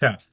Test.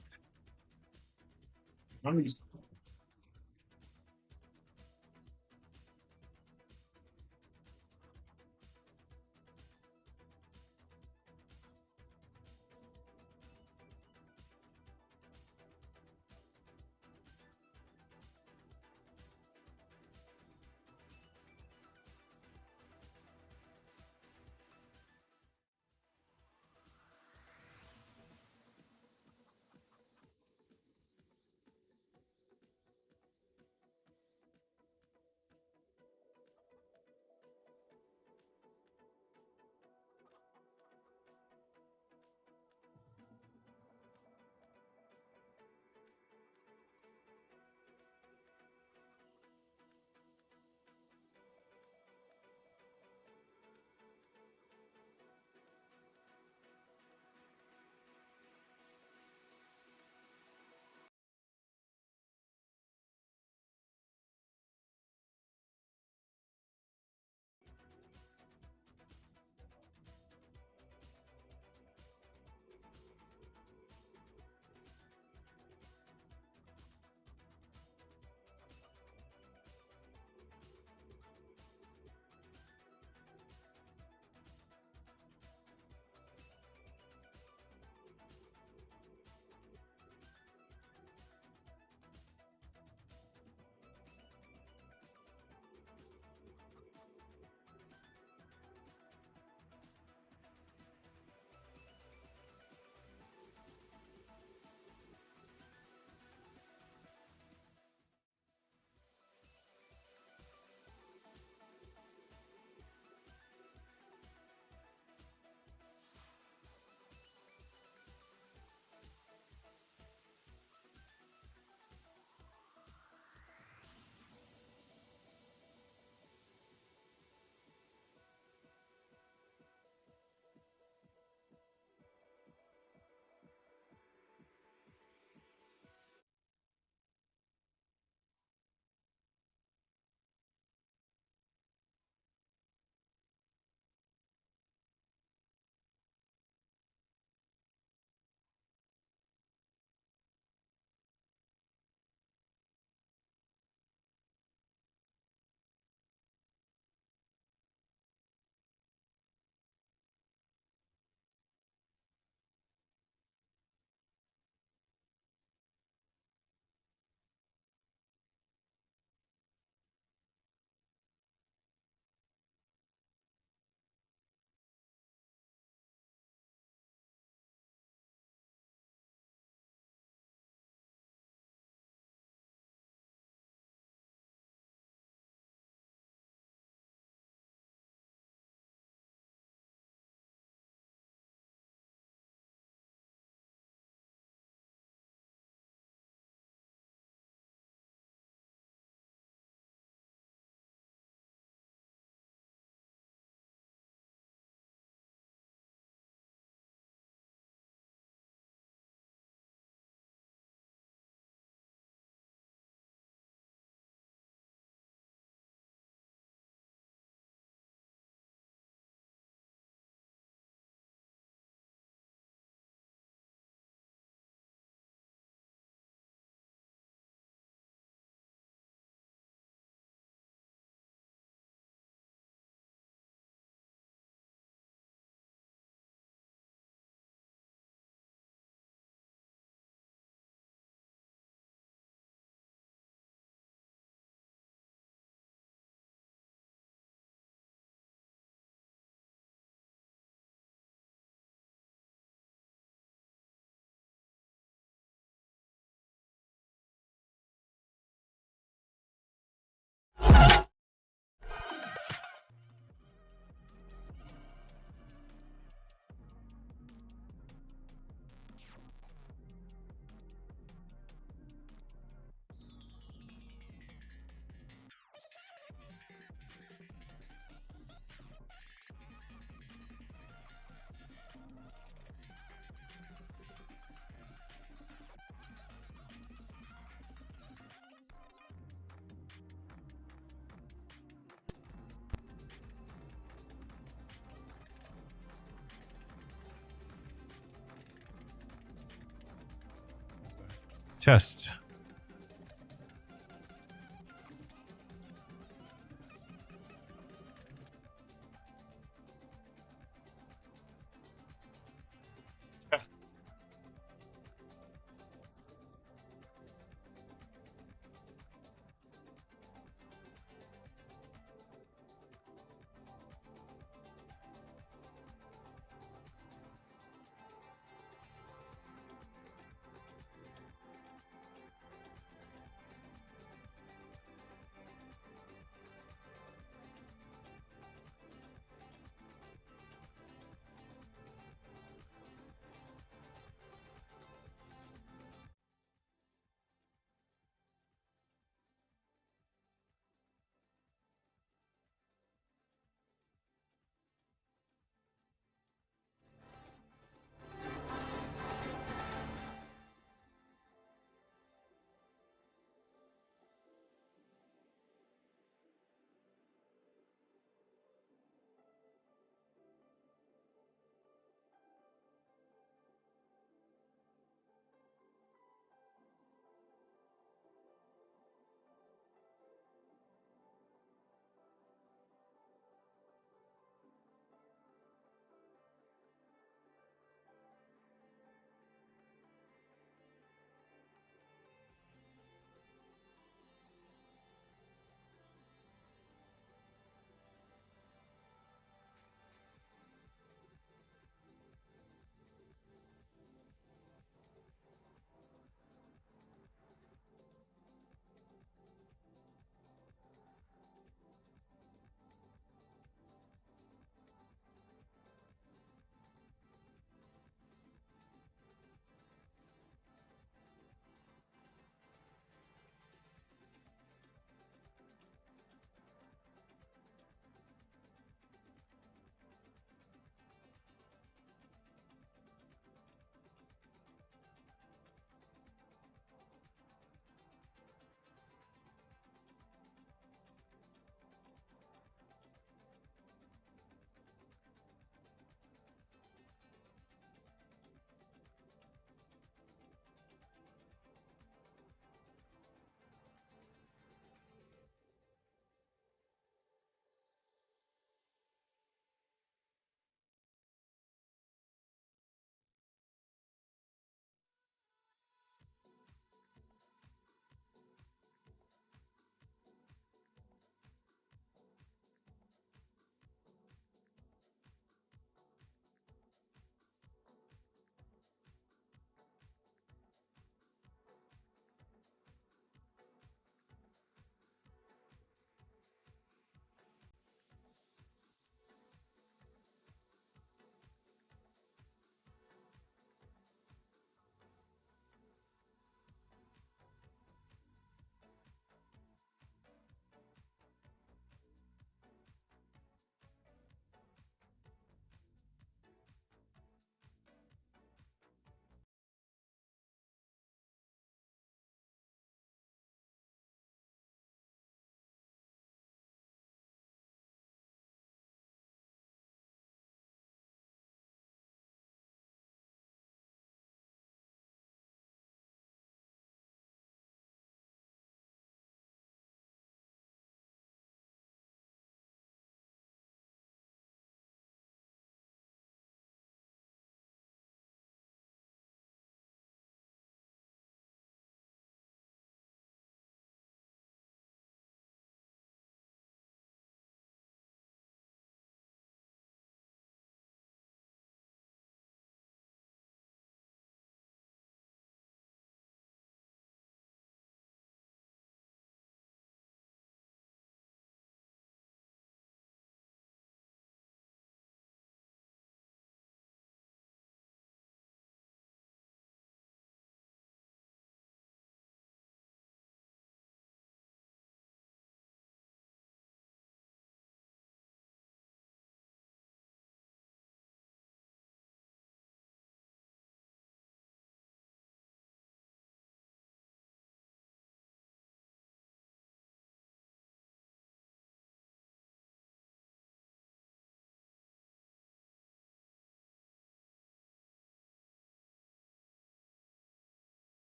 test.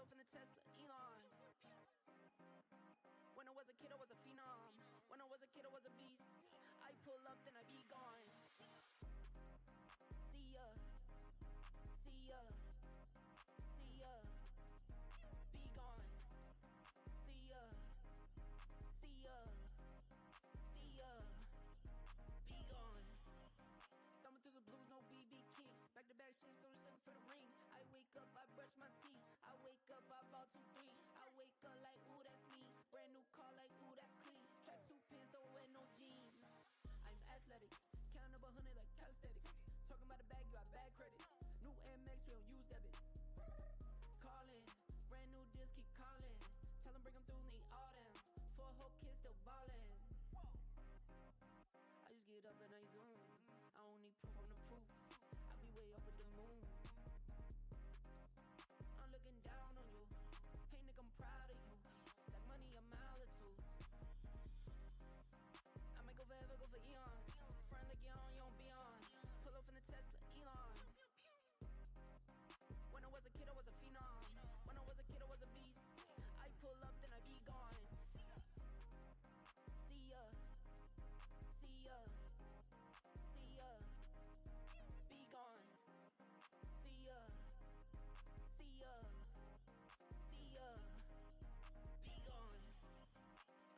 off in the Tesla, Elon. When I was a kid, I was a phenom. When I was a kid, I was a beast. I pull up, then I be gone. See ya, see ya, see ya. Be gone. See ya, see ya, see ya. Be gone. Thumbing through the blues, no BB King. Back to back shit, so just looking for the ring. I wake up, I brush my teeth. I wake up, I bought 2, 3. I wake up like, ooh, that's me. Brand new car, like, ooh, that's clean. Tracksuit pants, don't wear no jeans. I'm athletic, counting up 100 like calisthenics. Talking about a bag, you got bad credit. New MX, we don't use debit. Calling, brand new deals, keep calling. Tell them bring them through, need all them. 4 whole kids still ballin'. I just get up and I zoom. I don't need proof, I'm the proof. I be way up at the moon. I'm looking down on you. Hey nigga, I'm proud of you. Stack money a mile or 2. I might go forever, go for eons. Front like you don't be on. Pull up in the Tesla, Elon. When I was a kid, I was a phenom. When I was a kid, I was a beast. I pull up, then I be gone. See ya, see ya, see ya. Be gone. See ya, see ya, see ya. Be gone.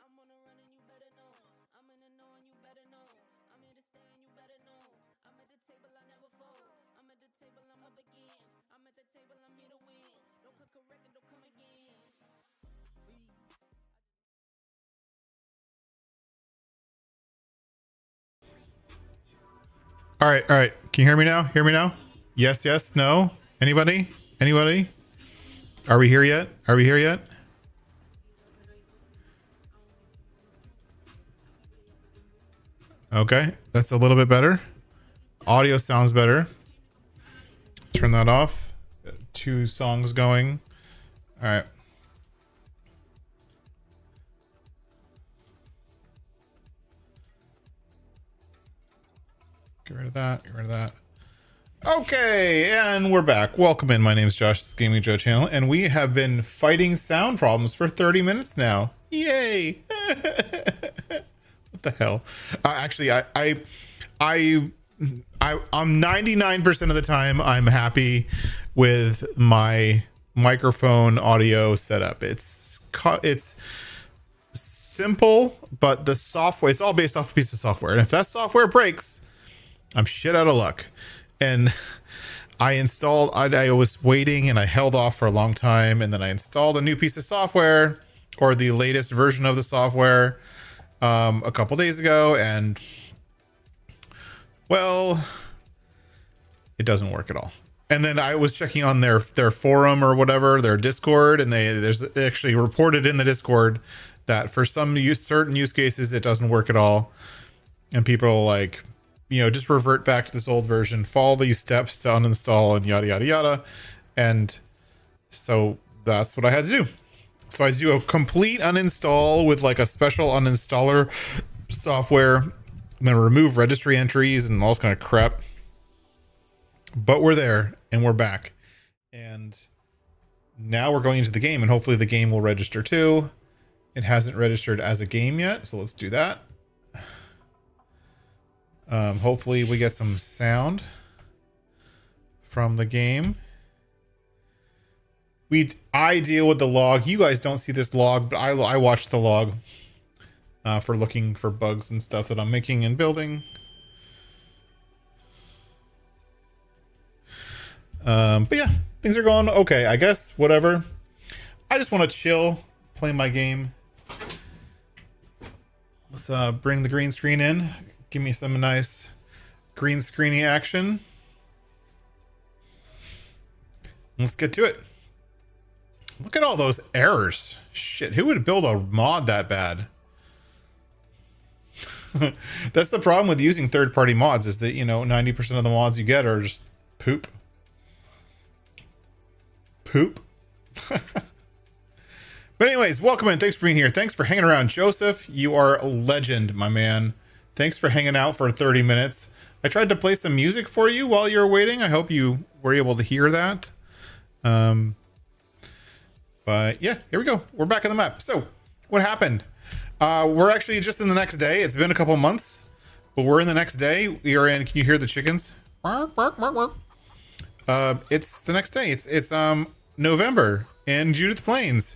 I'm on a run and you better know. I'm in the know and you better know. I'm here to stay and you better know. I'm at the table, I never fold. I'm at the table, I'm up again. I'm at the table, I'm here to win. Don't cook a record, don't come again. Please. All right. Can you hear me now? Hear me now? Yes, yes, no? Anybody? Anybody? Are we here yet? Are we here yet? Okay, that's a little bit better. Audio sounds better. Turn that off. 2 songs going. All right. Get rid of that. Get rid of that. Okay, and we're back. Welcome in. My name is Josh, this is Gaming Joe channel, and we have been fighting sound problems for 30 minutes now. Yay! What the hell? Actually, I'm 99% of the time I'm happy with my microphone audio setup. It's simple, but the software, it's all based off a piece of software, and if that software breaks, I'm shit out of luck. And I was waiting and I held off for a long time, and then I installed a new piece of software, or the latest version of the software, a couple days ago, and well, it doesn't work at all. And then I was checking on their forum or whatever, their Discord, and they actually reported in the Discord that for some certain use cases it doesn't work at all, and people are like, you know, just revert back to this old version, follow these steps to uninstall and yada yada yada. And so that's what I had to do. So I had to do a complete uninstall with like a special uninstaller software, and then remove registry entries and all this kind of crap. But we're there and we're back, and now we're going into the game, and hopefully the game will register too. It hasn't registered as a game yet, so let's do that. Hopefully we get some sound from the game. I deal with the log. You guys don't see this log, but I watch the log for looking for bugs and stuff that I'm making and building. But yeah, things are going okay, I guess. Whatever. I just want to chill, play my game. Let's bring the green screen in. Give me some nice green screeny action. Let's get to it. Look at all those errors. Shit, who would build a mod that bad? That's the problem with using third-party mods, is that, you know, 90% of the mods you get are just poop. Poop. But anyways, welcome in. Thanks for being here. Thanks for hanging around. Joseph, you are a legend, my man. Thanks for hanging out for 30 minutes. I tried to play some music for you while you were waiting. I hope you were able to hear that. But yeah, here we go. We're back on the map. So what happened? We're actually just in the next day. It's been a couple months, but we're in the next day. We are in, can you hear the chickens? It's the next day. It's November in Judith Plains.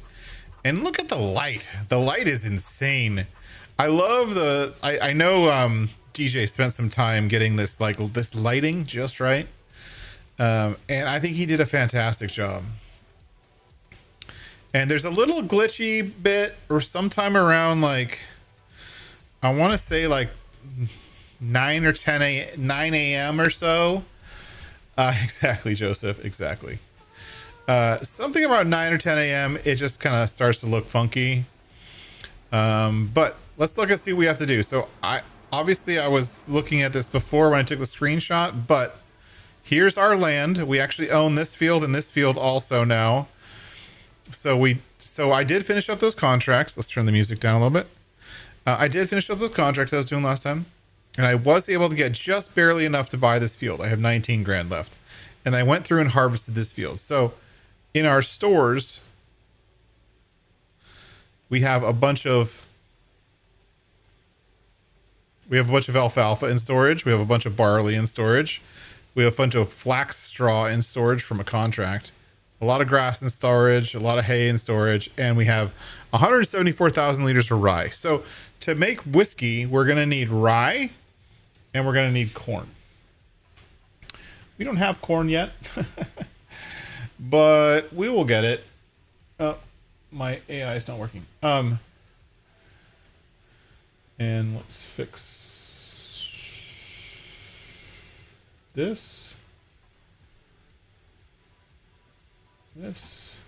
And look at the light. The light is insane. I love I know DJ spent some time getting this this lighting just right. And I think he did a fantastic job. And there's a little glitchy bit or sometime around I want to say 9 or 9 a.m. or so. Exactly, Joseph. Exactly. Something about 9 or 10 a.m. It just kind of starts to look funky. But let's look and see what we have to do. So I was looking at this before when I took the screenshot, but here's our land. We actually own this field and this field also now. So I did finish up those contracts. Let's turn the music down a little bit. I did finish up those contracts I was doing last time, and I was able to get just barely enough to buy this field. I have 19 grand left, and I went through and harvested this field. So in our stores, we have a bunch of alfalfa in storage. We have a bunch of barley in storage. We have a bunch of flax straw in storage from a contract. A lot of grass in storage, a lot of hay in storage, and we have 174,000 liters of rye. So to make whiskey, we're going to need rye and we're going to need corn. We don't have corn yet, but we will get it. Oh, my AI is not working. And let's fix this. This.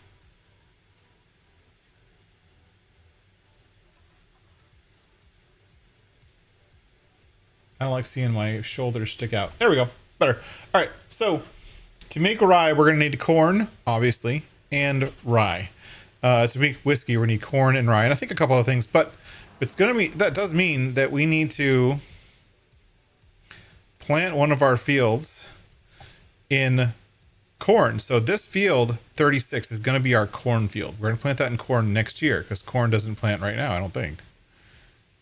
I don't like seeing my shoulders stick out. There we go. Better. All right. So to make rye, we're going to need corn, obviously, and rye. To make whiskey, we need corn and rye, and I think a couple other things. But it's going to be, that does mean that we need to plant one of our fields in corn. So this field 36 is going to be our corn field. We're going to plant that in corn next year because corn doesn't plant right now, I don't think.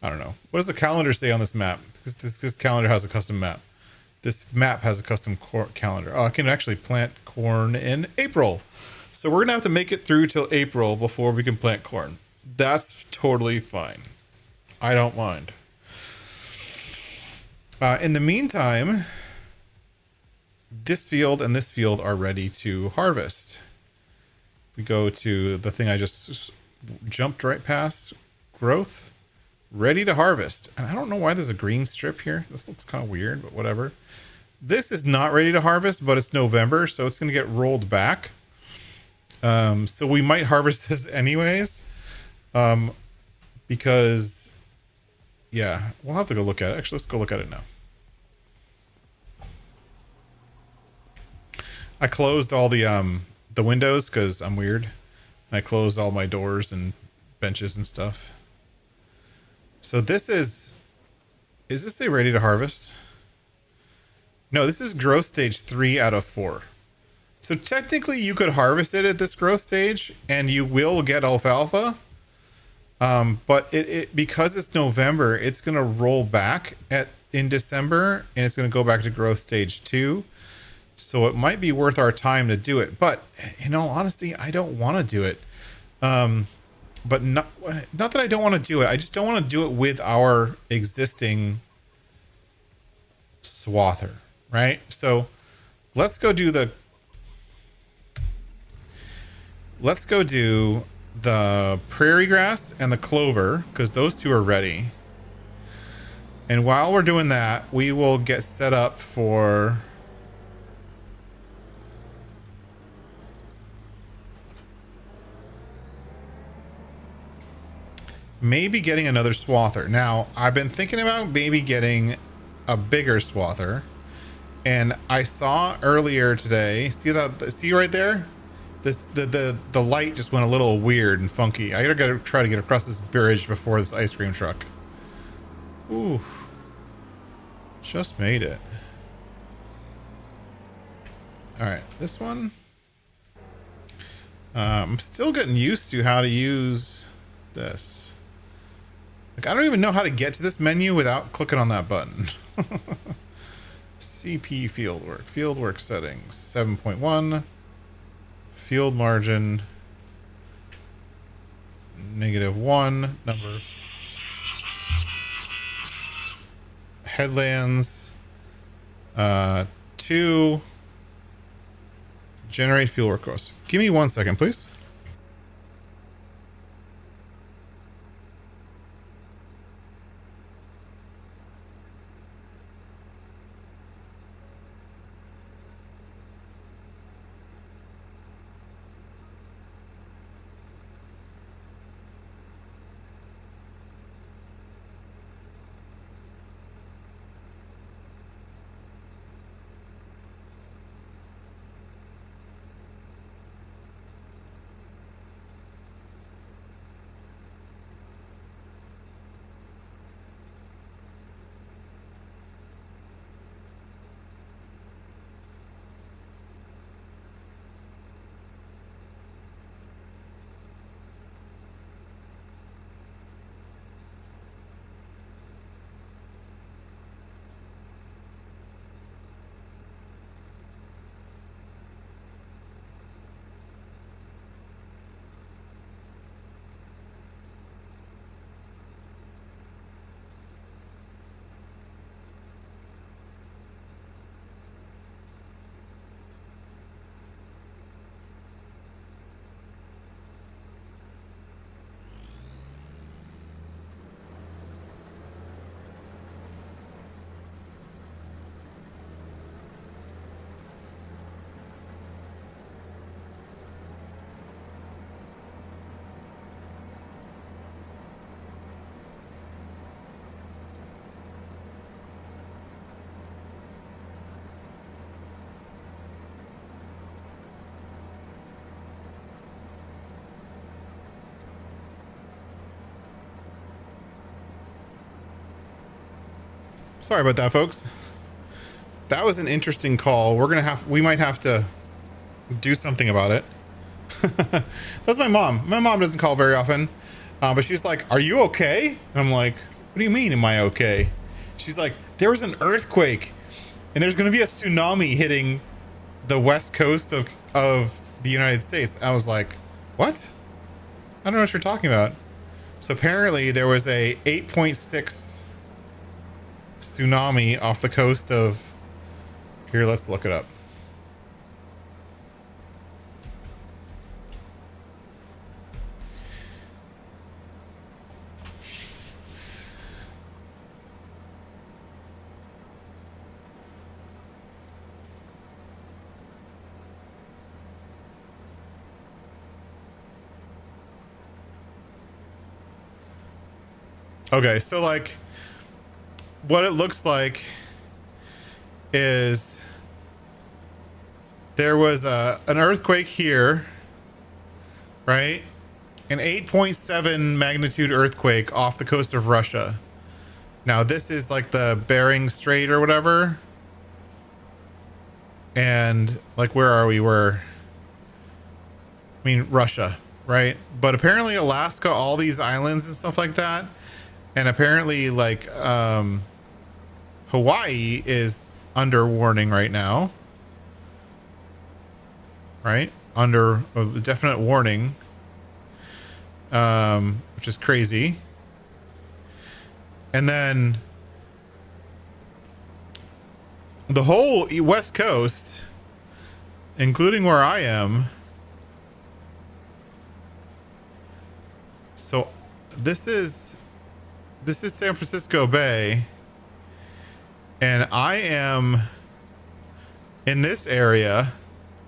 I don't know. What does the calendar say on this map? This calendar has a custom map. This map has a custom calendar. Oh, I can actually plant corn in April. So we're going to have to make it through till April before we can plant corn. That's totally fine. I don't mind. In the meantime, this field and this field are ready to harvest. We go to the thing I just jumped right past, growth, ready to harvest. And I don't know why there's a green strip here. This looks kind of weird, but whatever. This is not ready to harvest, but it's November, so it's going to get rolled back. So we might harvest this anyways. Because, yeah, we'll have to go look at it. Actually, let's go look at it now. I closed all the windows because I'm weird. And I closed all my doors and benches and stuff. So this is this a ready to harvest? No, this is growth stage 3 out of 4. So technically you could harvest it at this growth stage and you will get alfalfa. But it because it's November, it's going to roll back in December and it's going to go back to growth stage 2. So it might be worth our time to do it. But in all honesty, I don't want to do it. But not that I don't want to do it. I just don't want to do it with our existing swather, right? So let's go do the prairie grass and the clover because those two are ready. And while we're doing that, we will get set up for maybe getting another swather. Now, I've been thinking about maybe getting a bigger swather. And I saw earlier today, see right there? The light just went a little weird and funky. I gotta try to get across this bridge before this ice cream truck. Ooh. Just made it. Alright, this one. I'm still getting used to how to use this. Like, I don't even know how to get to this menu without clicking on that button. CP fieldwork. Fieldwork settings. 7.1. Field margin. -1. Number. Headlands. 2. Generate fieldwork course. Give me 1 second, please. Sorry about that, folks. That was an interesting call. We might have to do something about it. That's my mom. My mom doesn't call very often, but she's like, "Are you okay?" And I'm like, "What do you mean, am I okay?" She's like, "There was an earthquake, and there's going to be a tsunami hitting the west coast of the United States." I was like, "What? I don't know what you're talking about." So apparently there was a 8.6 tsunami off the coast of... Here, let's look it up. Okay, so like what it looks like is there was an earthquake here, right? An 8.7 magnitude earthquake off the coast of Russia. Now this is like the Bering Strait or whatever. And like, where are we? Russia, right? But apparently Alaska, all these islands and stuff like that. And apparently like Hawaii is under warning right now. Right? Under a definite warning. Which is crazy. And then the whole West Coast, including where I am. So this is San Francisco Bay, and I am in this area,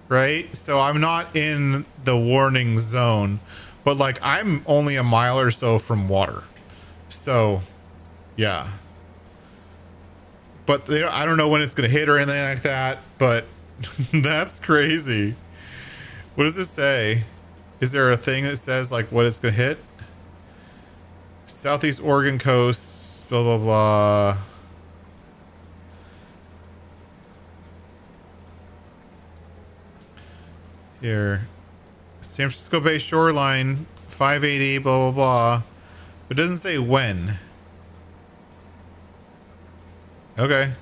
right? So I'm not in the warning zone, but like I'm only a mile or so from water. So yeah, but I don't know when it's gonna hit or anything like that, but that's crazy. What does it say? Is there a thing that says like what it's gonna hit? Southeast Oregon coast, blah, blah, blah. Here. San Francisco Bay shoreline, 580, blah, blah, blah. It doesn't say when. Okay.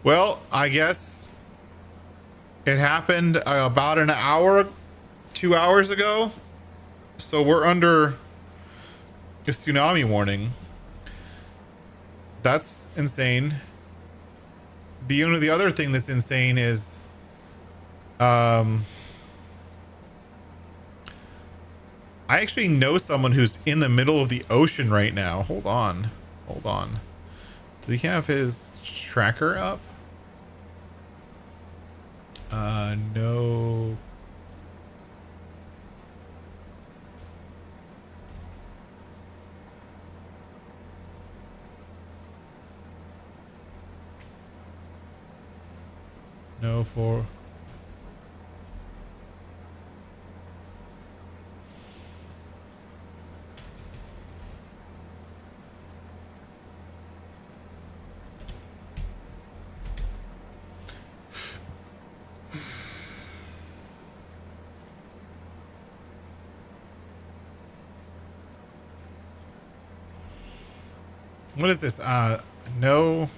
Well, I guess it happened about an hour, 2 hours ago. So we're under a tsunami warning. That's insane. The other thing that's insane is I actually know someone who's in the middle of the ocean right now. Hold on. Does he have his tracker up? No. No, for what is this? No.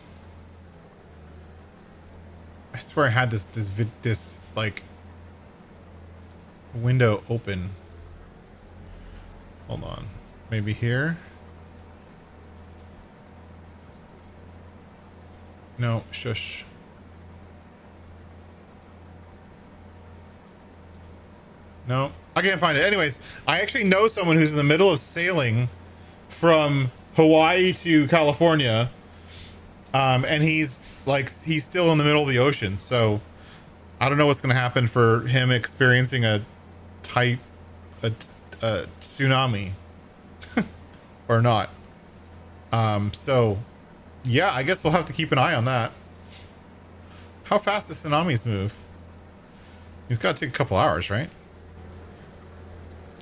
I swear I had this like window open. Hold on. Maybe here? No, shush. No, I can't find it. Anyways, I actually know someone who's in the middle of sailing from Hawaii to California. And he's still in the middle of the ocean. So I don't know what's going to happen for him experiencing a tsunami or not. So yeah, I guess we'll have to keep an eye on that. How fast do tsunamis move? He's got to take a couple hours, right?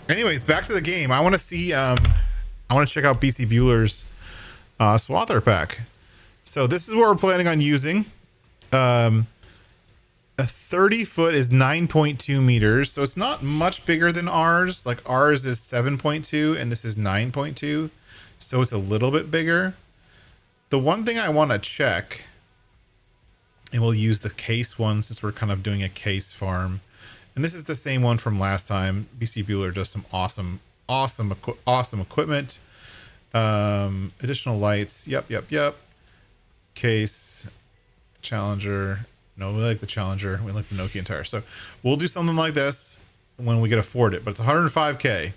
Anyways, back to the game. I want to see, I want to check out BC Bueller's swather pack. So this is what we're planning on using. A 30 foot is 9.2 meters. So it's not much bigger than ours. Like ours is 7.2 and this is 9.2. So it's a little bit bigger. The one thing I want to check, and we'll use the case one since we're kind of doing a case farm. And this is the same one from last time. BC Bueller does some awesome equipment. Additional lights. Yep. Case, Challenger. No, we like the Challenger. We like the Nokia Entire. So we'll do something like this when we can afford it. But it's 105K.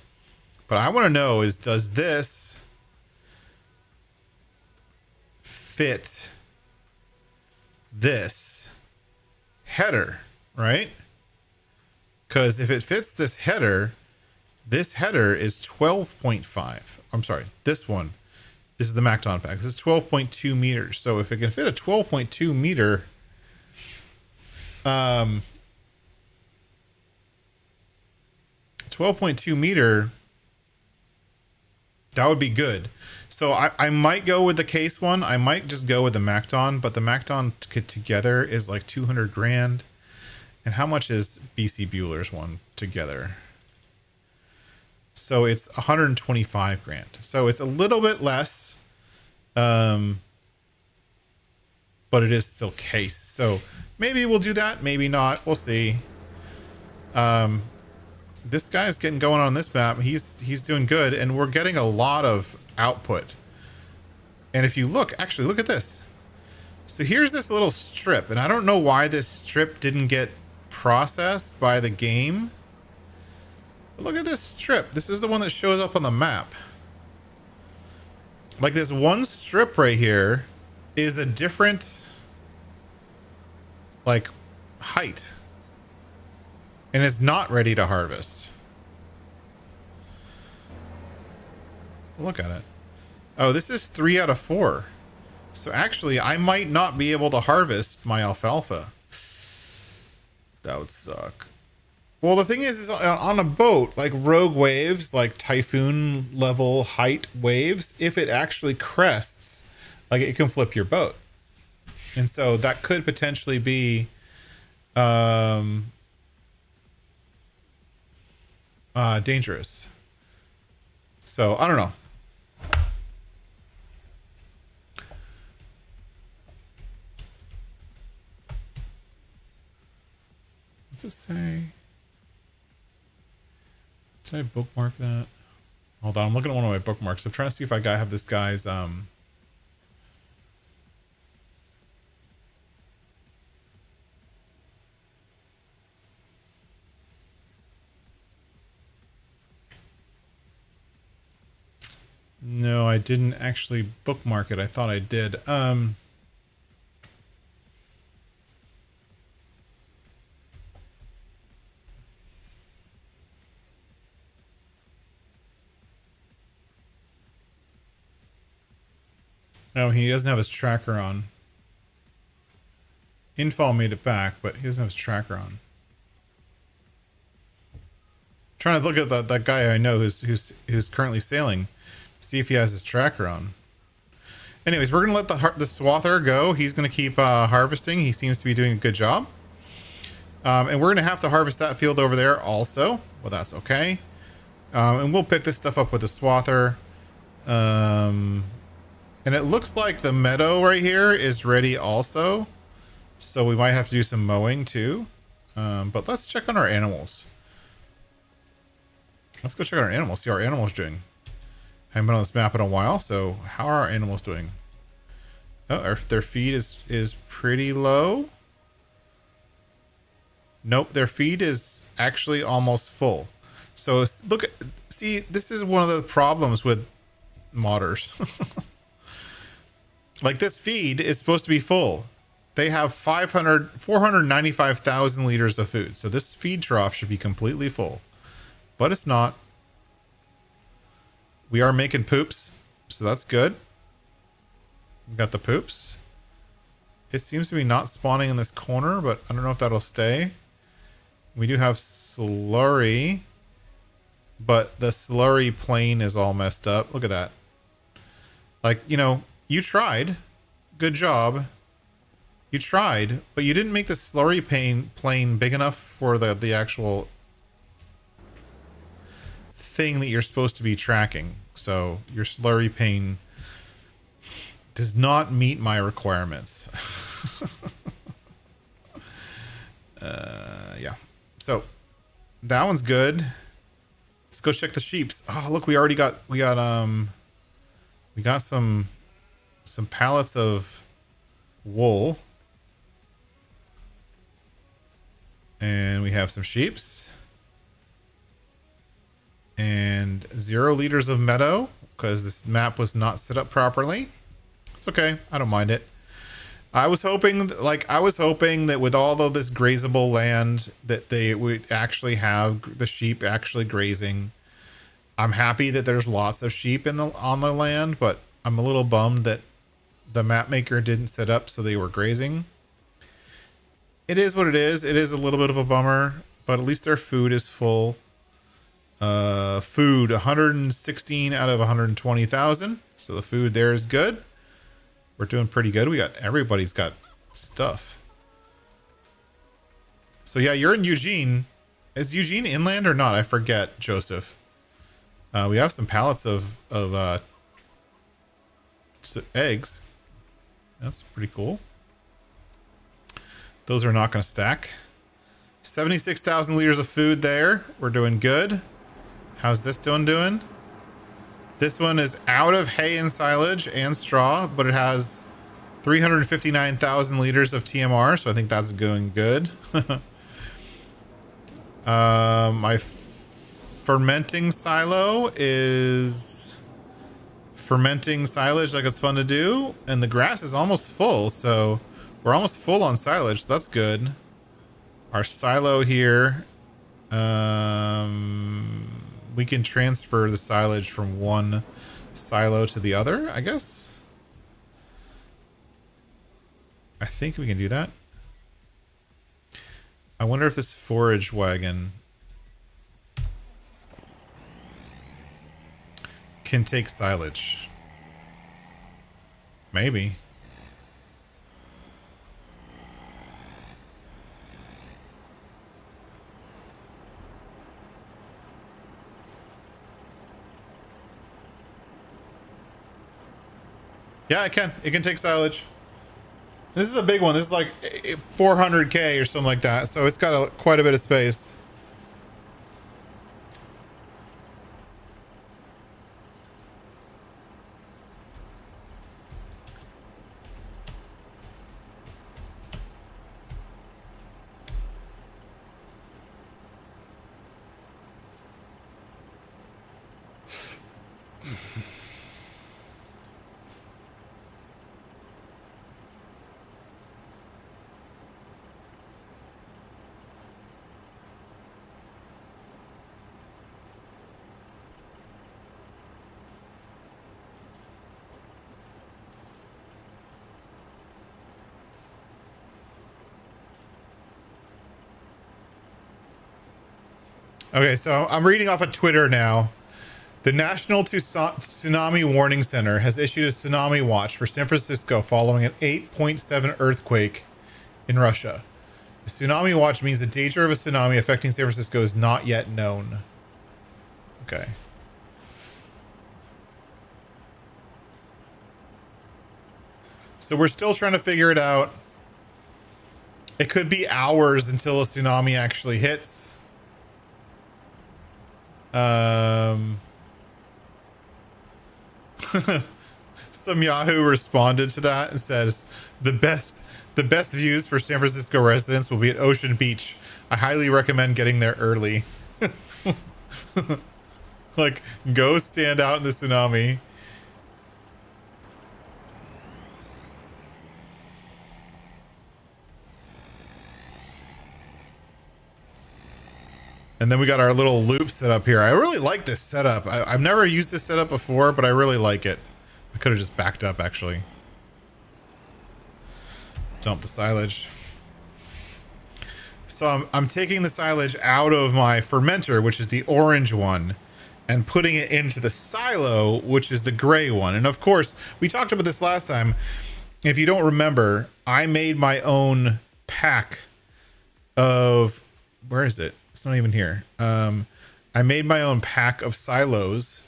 But I want to know is, does this fit this header, right? Because if it fits this header is 12.5. I'm sorry, this one. This is the Macton pack. This is 12.2 meters. So if it can fit a 12.2 meter, 12.2 meter, that would be good. So I might go with the case one. I might just go with the Macton, but the Macton together is like 200 grand. And how much is BC Bueller's one together? So it's 125 grand. So it's a little bit less, but it is still case. So maybe we'll do that. Maybe not. We'll see. This guy's getting going on this map. He's doing good, and we're getting a lot of output. And if you look, actually look at this. So here's this little strip, and I don't know why this strip didn't get processed by the game. Look at this strip. This is the one that shows up on the map. Like this one strip right here is a different like height. And it's not ready to harvest. Look at it. Oh, this is 3 out of 4. So actually I might not be able to harvest my alfalfa. That would suck. Well, the thing is on a boat, like rogue waves, like typhoon level height waves, if it actually crests, like it can flip your boat. And so that could potentially be, dangerous. So I don't know. What's it say? Did I bookmark that? Hold on, I'm looking at one of my bookmarks. I'm trying to see if I have this guy's No, I didn't actually bookmark it. I thought I did. No, he doesn't have his tracker on. Infall made it back, but he doesn't have his tracker on. Trying to look at that guy I know who's currently sailing, see if he has his tracker on. Anyways, we're gonna let the swather go. He's gonna keep harvesting. He seems to be doing a good job. And we're gonna have to harvest that field over there also. Well, that's okay. And we'll pick this stuff up with the swather. And it looks like the meadow right here is ready also. So we might have to do some mowing too. But let's check on our animals. Let's go check out our animals, see how our animals doing. Haven't been on this map in a while, so how are our animals doing? Oh, their feed is pretty low. Nope, their feed is actually almost full. So look, see, this is one of the problems with modders. Like this feed is supposed to be full. They have 495,000 liters of food. So this feed trough should be completely full. But it's not. We are making poops, so that's good. We got the poops. It seems to be not spawning in this corner, but I don't know if that'll stay. We do have slurry, but the slurry plane is all messed up. Look at that. Like, you know, you tried. Good job. You tried, but you didn't make the slurry plane big enough for the actual thing that you're supposed to be tracking. So your slurry pane does not meet my requirements. Yeah. So that one's good. Let's go check the sheeps. Oh, look, we got some pallets of wool. And we have some sheeps. And 0 liters of meadow because this map was not set up properly. It's okay. I don't mind it. I was hoping that with all of this grazable land that they would actually have the sheep actually grazing. I'm happy that there's lots of sheep on the land, but I'm a little bummed that the map maker didn't set up so they were grazing. It is what it is. It is a little bit of a bummer, but at least their food is full. Food 116 out of 120,000. So the food there is good. We're doing pretty good. Everybody's got stuff. So yeah, you're in Eugene. Is Eugene inland or not? I forget, Joseph. We have some pallets of eggs. That's pretty cool. Those are not going to stack. 76,000 liters of food there. We're doing good. How's this one doing? This one is out of hay and silage and straw, but it has 359,000 liters of TMR, so I think that's going good. My fermenting silo is fermenting silage like it's fun to do, and the grass is almost full, so we're almost full on silage, so that's good. Our silo here, we can transfer the silage from one silo to the other, I guess. I think we can do that. I wonder if this forage wagon can take silage. Maybe. Yeah, it can. It can take silage. This is a big one. This is like 400K or something like that. So it's got quite a bit of space. Okay, so I'm reading off of Twitter now. The National Tsunami Warning Center has issued a tsunami watch for San Francisco following an 8.7 earthquake in Russia. A tsunami watch means the danger of a tsunami affecting San Francisco is not yet known. Okay. So we're still trying to figure it out. It could be hours until a tsunami actually hits. Some Yahoo responded to that and says the best views for San Francisco residents will be at Ocean Beach. I highly recommend getting there early. Like, go stand out in the tsunami. And then we got our little loop set up here. I really like this setup. I've never used this setup before, but I really like it. I could have just backed up, actually. Dump the silage. So I'm taking the silage out of my fermenter, which is the orange one, and putting it into the silo, which is the gray one. And of course, we talked about this last time. If you don't remember, I made my own pack of... Where is it? It's not even here. I made my own pack of silos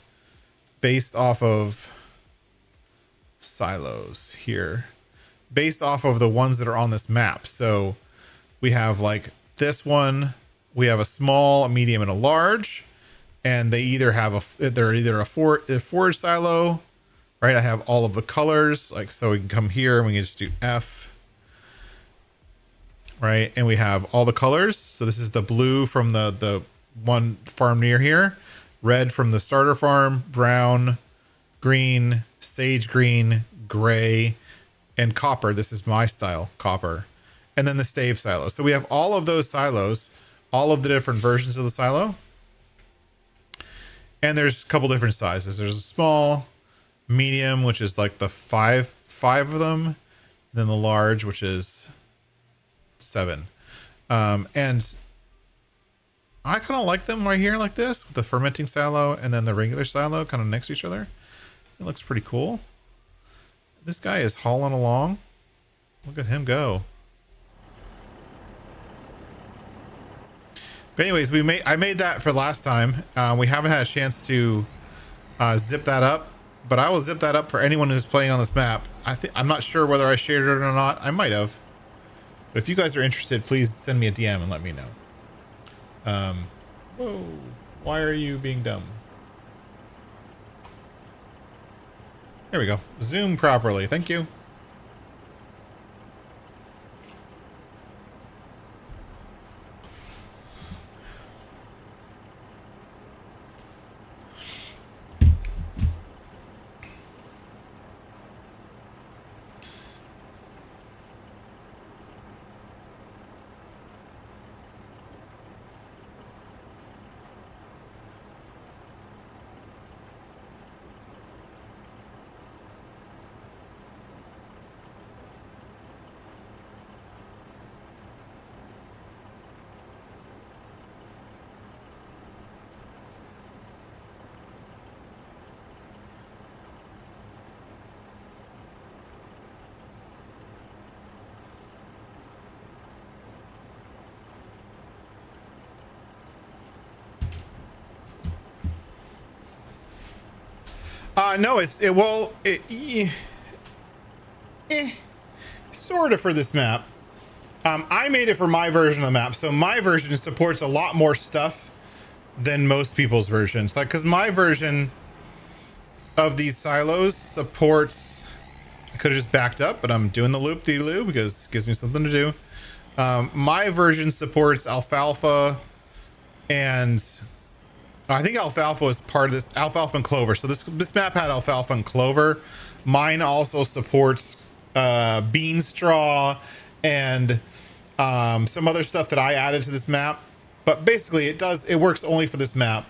based off of silos here, based off of the ones that are on this map. So we have like this one, we have a small, a medium, and a large, and they either have they're either a forage silo, right? I have all of the colors, like, so we can come here and we can just do F. Right, and we have all the colors. So this is the blue from the one farm near here, red from the starter farm, brown, green, sage green, gray, and copper. This is my style, copper. And then the stave silo. So we have all of those silos, all of the different versions of the silo. And there's a couple different sizes. There's a small, medium, which is like the five of them, and then the large, which is 7. And I kind of like them right here like this, with the fermenting silo and then the regular silo kind of next to each other. It looks pretty cool. This guy is hauling along. Look at him go. But anyways, I made that for last time. We haven't had a chance to zip that up, but I will zip that up for anyone who's playing on this map. I'm not sure whether I shared it or not. I might have. But if you guys are interested, please send me a DM and let me know. Whoa, why are you being dumb? There we go. Zoom properly. Thank you. No, sort of for this map. I made it for my version of the map, so my version supports a lot more stuff than most people's versions. Like, because my version of these silos supports, I could have just backed up, but I'm doing the loop-de-loo because it gives me something to do. My version supports alfalfa, and I think alfalfa is part of this, alfalfa and clover. So this map had alfalfa and clover. Mine also supports bean straw and some other stuff that I added to this map. But basically it works only for this map.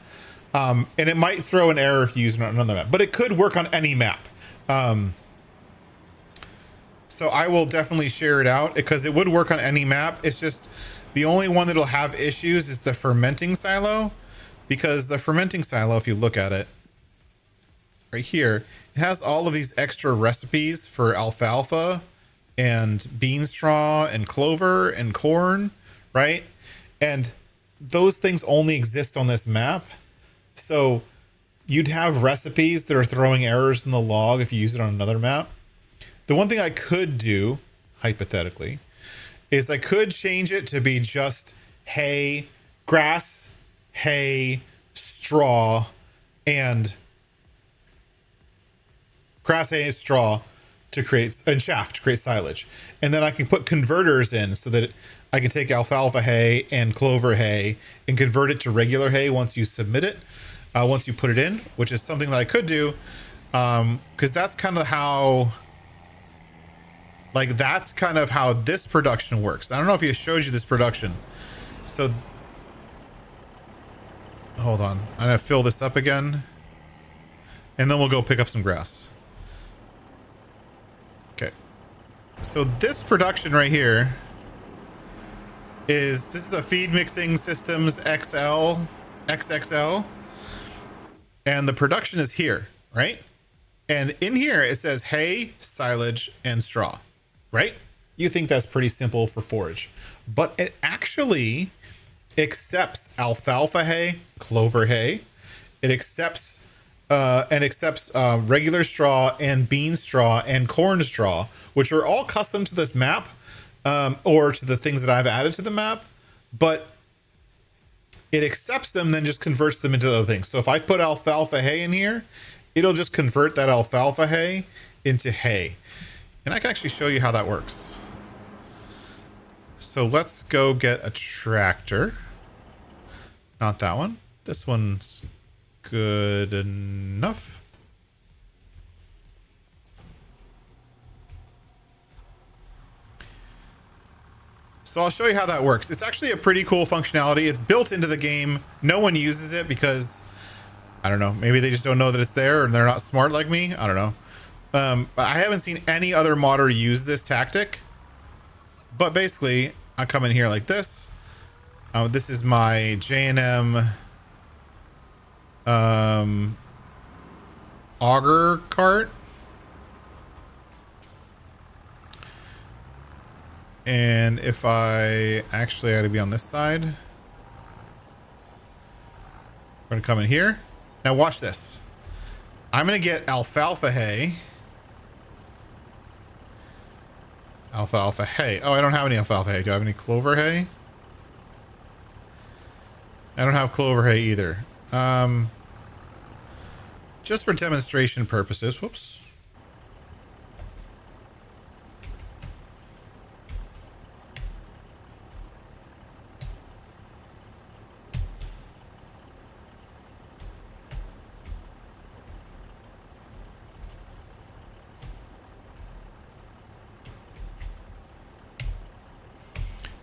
And it might throw an error if you use it on another map, but it could work on any map. So I will definitely share it out because it would work on any map. It's just the only one that'll have issues is the fermenting silo, because the fermenting silo, if you look at it right here, it has all of these extra recipes for alfalfa and bean straw and clover and corn, right? And those things only exist on this map. So you'd have recipes that are throwing errors in the log if you use it on another map. The one thing I could do, hypothetically, is I could change it to be just hay, grass, hay, straw, and grass, hay, and straw to create, and chaff to create silage. And then I can put converters in so that I can take alfalfa hay and clover hay and convert it to regular hay once you submit it, once you put it in, which is something that I could do, because that's kind of how... Like, that's kind of how this production works. I don't know if he showed you this production. So, hold on. I'm going to fill this up again. And then we'll go pick up some grass. Okay. So this production right here this is the Feed Mixing Systems XXL. And the production is here, right? And in here, it says hay, silage, and straw. Right? You think that's pretty simple for forage, but it actually accepts alfalfa hay, clover hay. It accepts regular straw and bean straw and corn straw, which are all custom to this map, or to the things that I've added to the map, but it accepts them, then just converts them into other things. So if I put alfalfa hay in here, it'll just convert that alfalfa hay into hay. And I can actually show you how that works. So let's go get a tractor. Not that one. This one's good enough. So I'll show you how that works. It's actually a pretty cool functionality. It's built into the game. No one uses it because, I don't know, maybe they just don't know that it's there and they're not smart like me. I don't know. I haven't seen any other modder use this tactic, but basically I come in here like this. This is my J&M auger cart, and if I actually had to be on this side, we're gonna come in here. Now watch this. I'm gonna get alfalfa hay. Alfalfa hay. Oh, I don't have any alfalfa hay. Do I have any clover hay? I don't have clover hay either. Just for demonstration purposes. Whoops.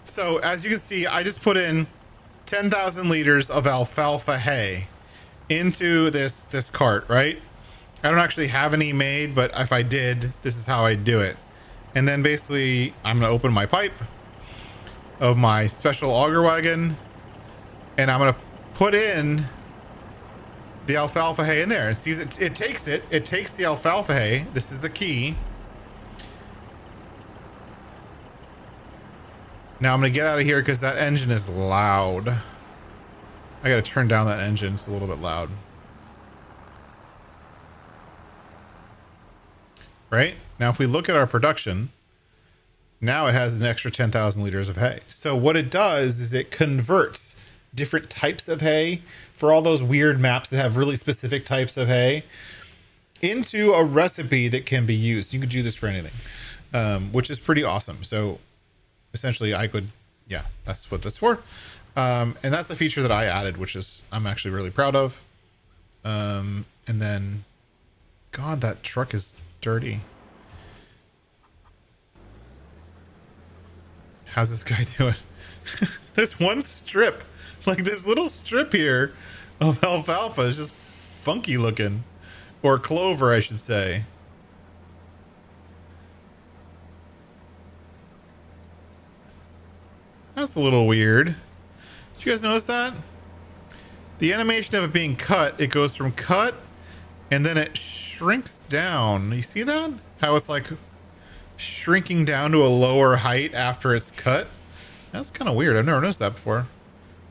So as you can see, I just put in 10,000 liters of alfalfa hay into this cart, right? I don't actually have any made, but if I did, this is how I do it. And then basically I'm gonna open my pipe of my special auger wagon, and I'm gonna put in the alfalfa hay in there. And sees it takes the alfalfa hay. This is the key. Now I'm gonna get out of here because that engine is loud. I gotta turn down that engine. It's a little bit loud. Right? Now, if we look at our production, now it has an extra 10,000 liters of hay. So what it does is it converts different types of hay for all those weird maps that have really specific types of hay into a recipe that can be used. You could do this for anything, which is pretty awesome. So essentially I could, yeah, that's what that's for. And that's a feature that I added, which is I'm actually really proud of. And then, God, that truck is dirty. How's this guy doing? There's one strip, like this little strip here of alfalfa is just funky looking, or clover, I should say. That's a little weird. Did you guys notice that? The animation of it being cut, it goes from cut and then it shrinks down. You see that? How it's like shrinking down to a lower height after it's cut. That's kind of weird. I've never noticed that before.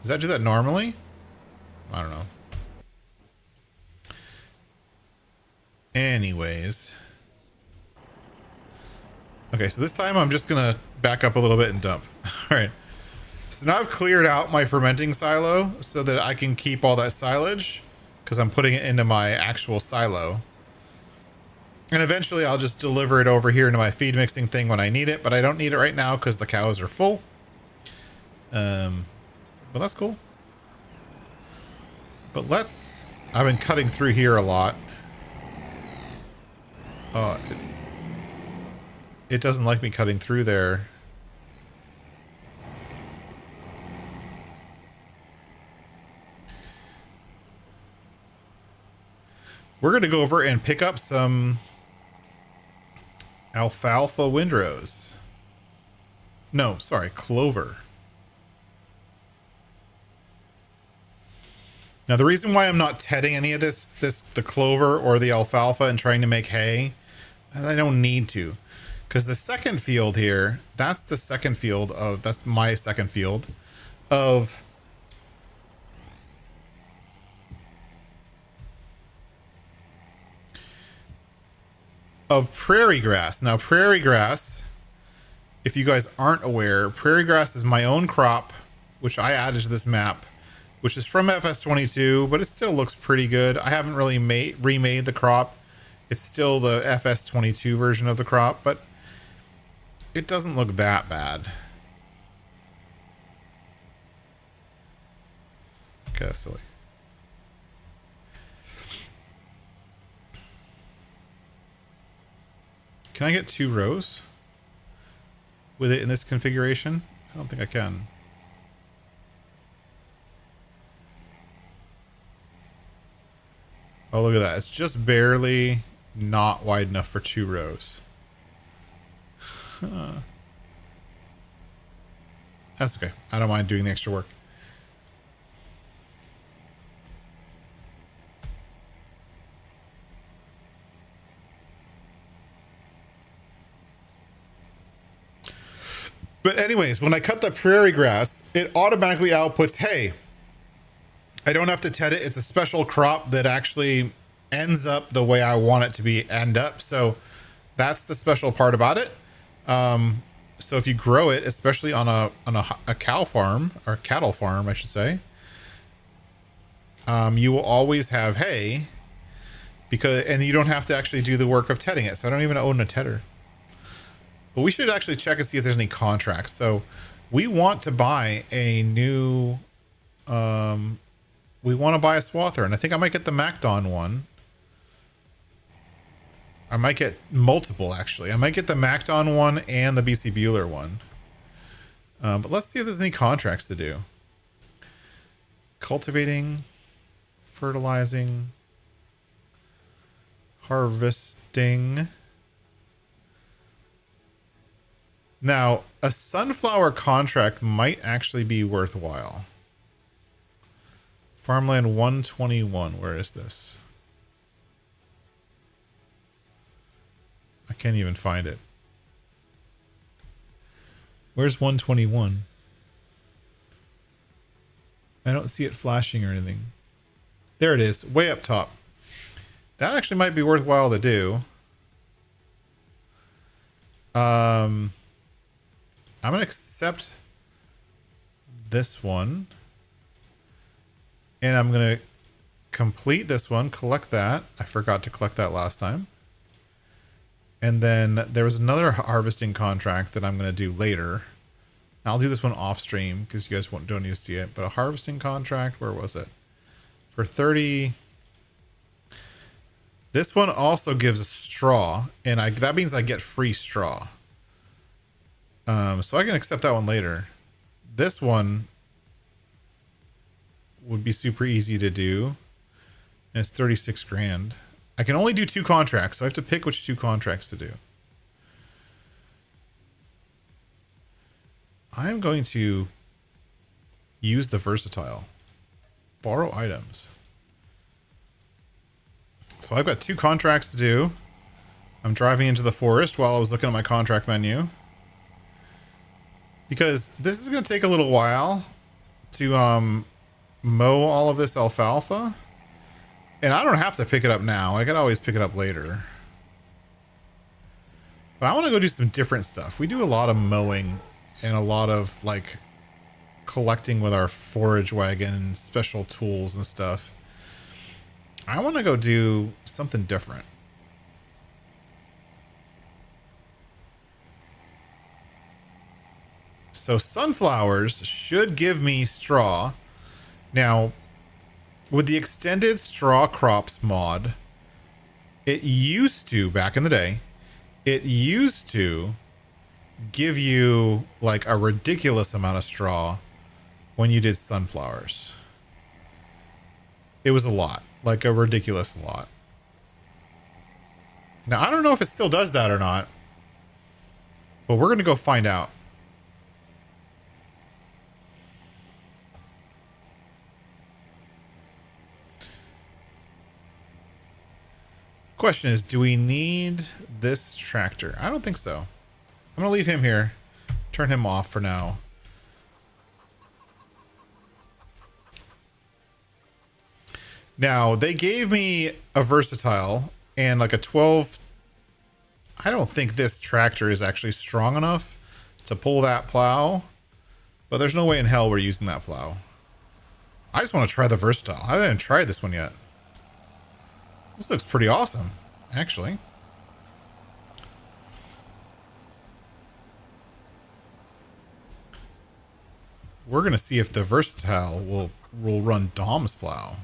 Does that do that normally? I don't know. Anyways. Okay, so this time I'm just gonna back up a little bit and dump. All right. So now I've cleared out my fermenting silo so that I can keep all that silage because I'm putting it into my actual silo. And eventually I'll just deliver it over here into my feed mixing thing when I need it, but I don't need it right now because the cows are full. But that's cool. But I've been cutting through here a lot. Oh, it doesn't like me cutting through there. We're going to go over and pick up some alfalfa windrows. No, sorry, clover. Now, the reason why I'm not tedding any of the clover or the alfalfa and trying to make hay, I don't need to. Because the second field here, that's my second field of prairie grass. Now, prairie grass, if you guys aren't aware, prairie grass is my own crop, which I added to this map, which is from FS22, but it still looks pretty good. I haven't really remade the crop. It's still the FS22 version of the crop, but it doesn't look that bad. Okay, that's silly. Can I get 2 rows with it in this configuration? I don't think I can. Oh, look at that. It's just barely not wide enough for 2 rows. Huh. That's okay. I don't mind doing the extra work. But anyways, when I cut the prairie grass, it automatically outputs hay. I don't have to ted it. It's a special crop that actually ends up the way I want it to end up. So that's the special part about it. So if you grow it, especially on a cow farm or cattle farm, I should say, you will always have hay and you don't have to actually do the work of tedding it. So I don't even own a tedder. But we should actually check and see if there's any contracts. So we want to buy a new, we want to buy a swather, and I think I might get the MacDon one. I might get multiple, actually. I might get the MacDon one and the BC Bueller one. But let's see if there's any contracts to do. Cultivating, fertilizing, harvesting. Now, a sunflower contract might actually be worthwhile. Farmland 121. Where is this? I can't even find it. Where's 121? I don't see it flashing or anything. There it is, way up top. That actually might be worthwhile to do. I'm gonna accept this one, and I'm gonna complete this one, collect that. I forgot to collect that last time. And then there was another harvesting contract that I'm going to do later. I'll do this one off stream because you guys don't need to see it. But a harvesting contract, where was it? For 30. This one also gives a straw, and that means I get free straw. So I can accept that one later. This one would be super easy to do, and it's 36 grand. I can only do 2 contracts, so I have to pick which 2 contracts to do. I'm going to use the versatile. Borrow items. So I've got 2 contracts to do. I'm driving into the forest while I was looking at my contract menu. Because this is going to take a little while to mow all of this alfalfa. And I don't have to pick it up now. I could always pick it up later. But I want to go do some different stuff. We do a lot of mowing and a lot of like collecting with our forage wagon and special tools and stuff. I want to go do something different. So sunflowers should give me straw. Now, with the extended straw crops mod, it used to, back in the day, it used to give you like a ridiculous amount of straw when you did sunflowers. It was a lot, like a ridiculous lot. Now, I don't know if it still does that or not, but we're going to go find out. Question is, do we need this tractor? I don't think so. I'm going to leave him here. Turn him off for now. Now, they gave me a versatile and like a 12. I don't think this tractor is actually strong enough to pull that plow. But there's no way in hell we're using that plow. I just want to try the versatile. I haven't tried this one yet. This looks pretty awesome, actually. We're going to see if the versatile will run Dom's plow.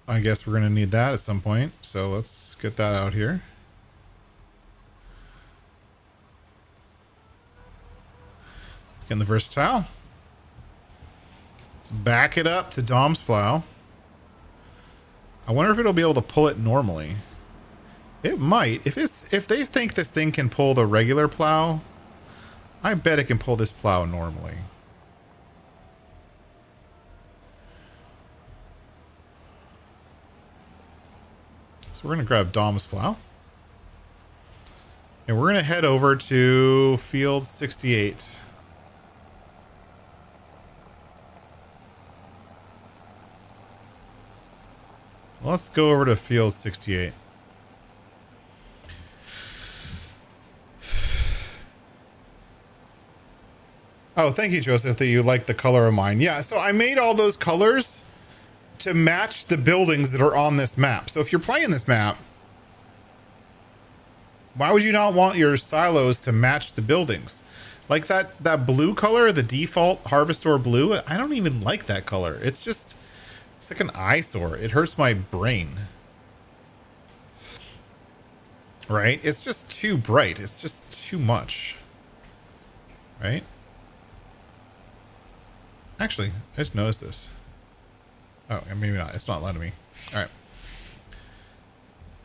I guess we're going to need that at some point. So let's get that out here. Getting the versatile. Let's back it up to Dom's plow. I wonder if it'll be able to pull it normally. It might. If they think this thing can pull the regular plow, I bet it can pull this plow normally. So we're going to grab Dom's plow. And we're going to head over to field 68. Let's go over to field 68. Oh, thank you, Joseph, that you like the color of mine. Yeah, so I made all those colors to match the buildings that are on this map. So if you're playing this map, why would you not want your silos to match the buildings? Like that blue color, the default Harvestor blue, I don't even like that color. It's like an eyesore. It hurts my brain. Right? It's just too bright. It's just too much. Right? Actually, I just noticed this. Oh, maybe not. It's not letting me. All right.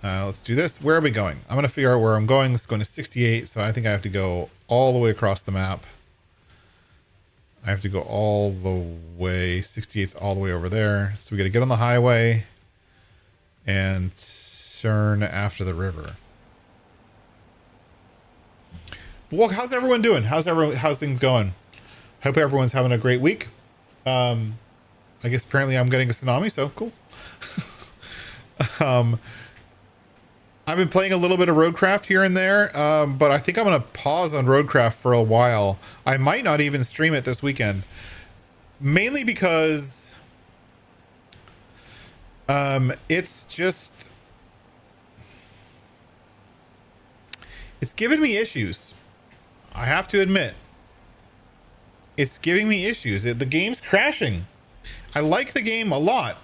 Let's do this. Where are we going? I'm going to figure out where I'm going. This is going to 68, so I think I have to go all the way across the map. I have to go all the way. 68's all the way over there. So we got to get on the highway and turn after the river. Well, how's everyone doing? How's things going? Hope everyone's having a great week. I guess apparently I'm getting a tsunami, so cool. I've been playing a little bit of Roadcraft here and there, but I think I'm going to pause on Roadcraft for a while. I might not even stream it this weekend. Mainly because it's giving me issues. I have to admit. It's giving me issues. The game's crashing. I like the game a lot,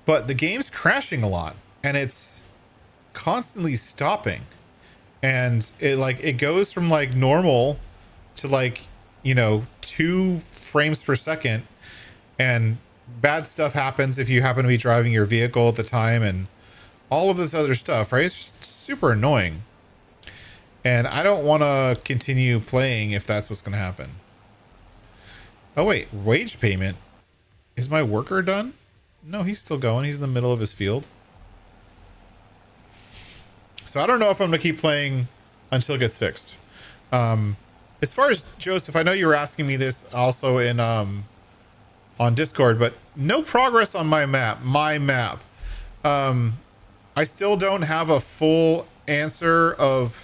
but the game's crashing a lot, and it's constantly stopping. And it goes from like normal to like, 2 frames per second, and bad stuff happens if you happen to be driving your vehicle at the time, and all of this other stuff, right? It's just super annoying. And I don't want to continue playing if that's what's going to happen. Oh, wait. Wage payment. Is my worker done? No, he's still going. He's in the middle of his field. So I don't know if I'm going to keep playing until it gets fixed. As far as Joseph, I know you were asking me this also in on Discord, but no progress on my map. I still don't have a full answer of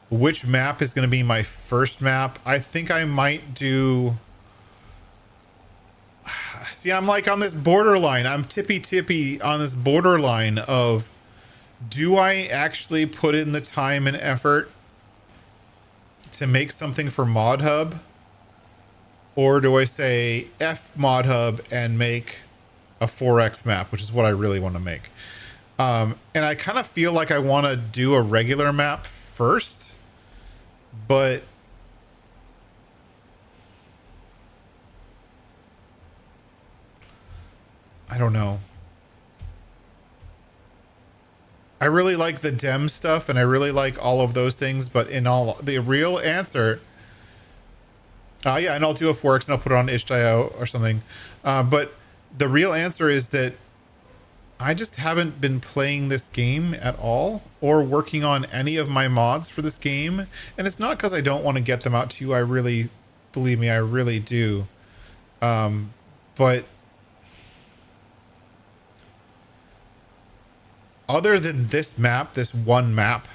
which map is going to be my first map. I think I might do... See, I'm like on this borderline. I'm tippy on this borderline of, do I actually put in the time and effort to make something for Mod Hub? Or do I say F Mod Hub and make a 4X map, which is what I really want to make. And I kind of feel like I want to do a regular map first, but I don't know. I really like the dem stuff, and I really like all of those things, but in all, the real answer... yeah, and I'll do a 4X and I'll put it on itch.io or something. But the real answer is that I just haven't been playing this game at all or working on any of my mods for this game. And it's not because I don't want to get them out to you. I really, believe me, I really do. But other than this map, this one map,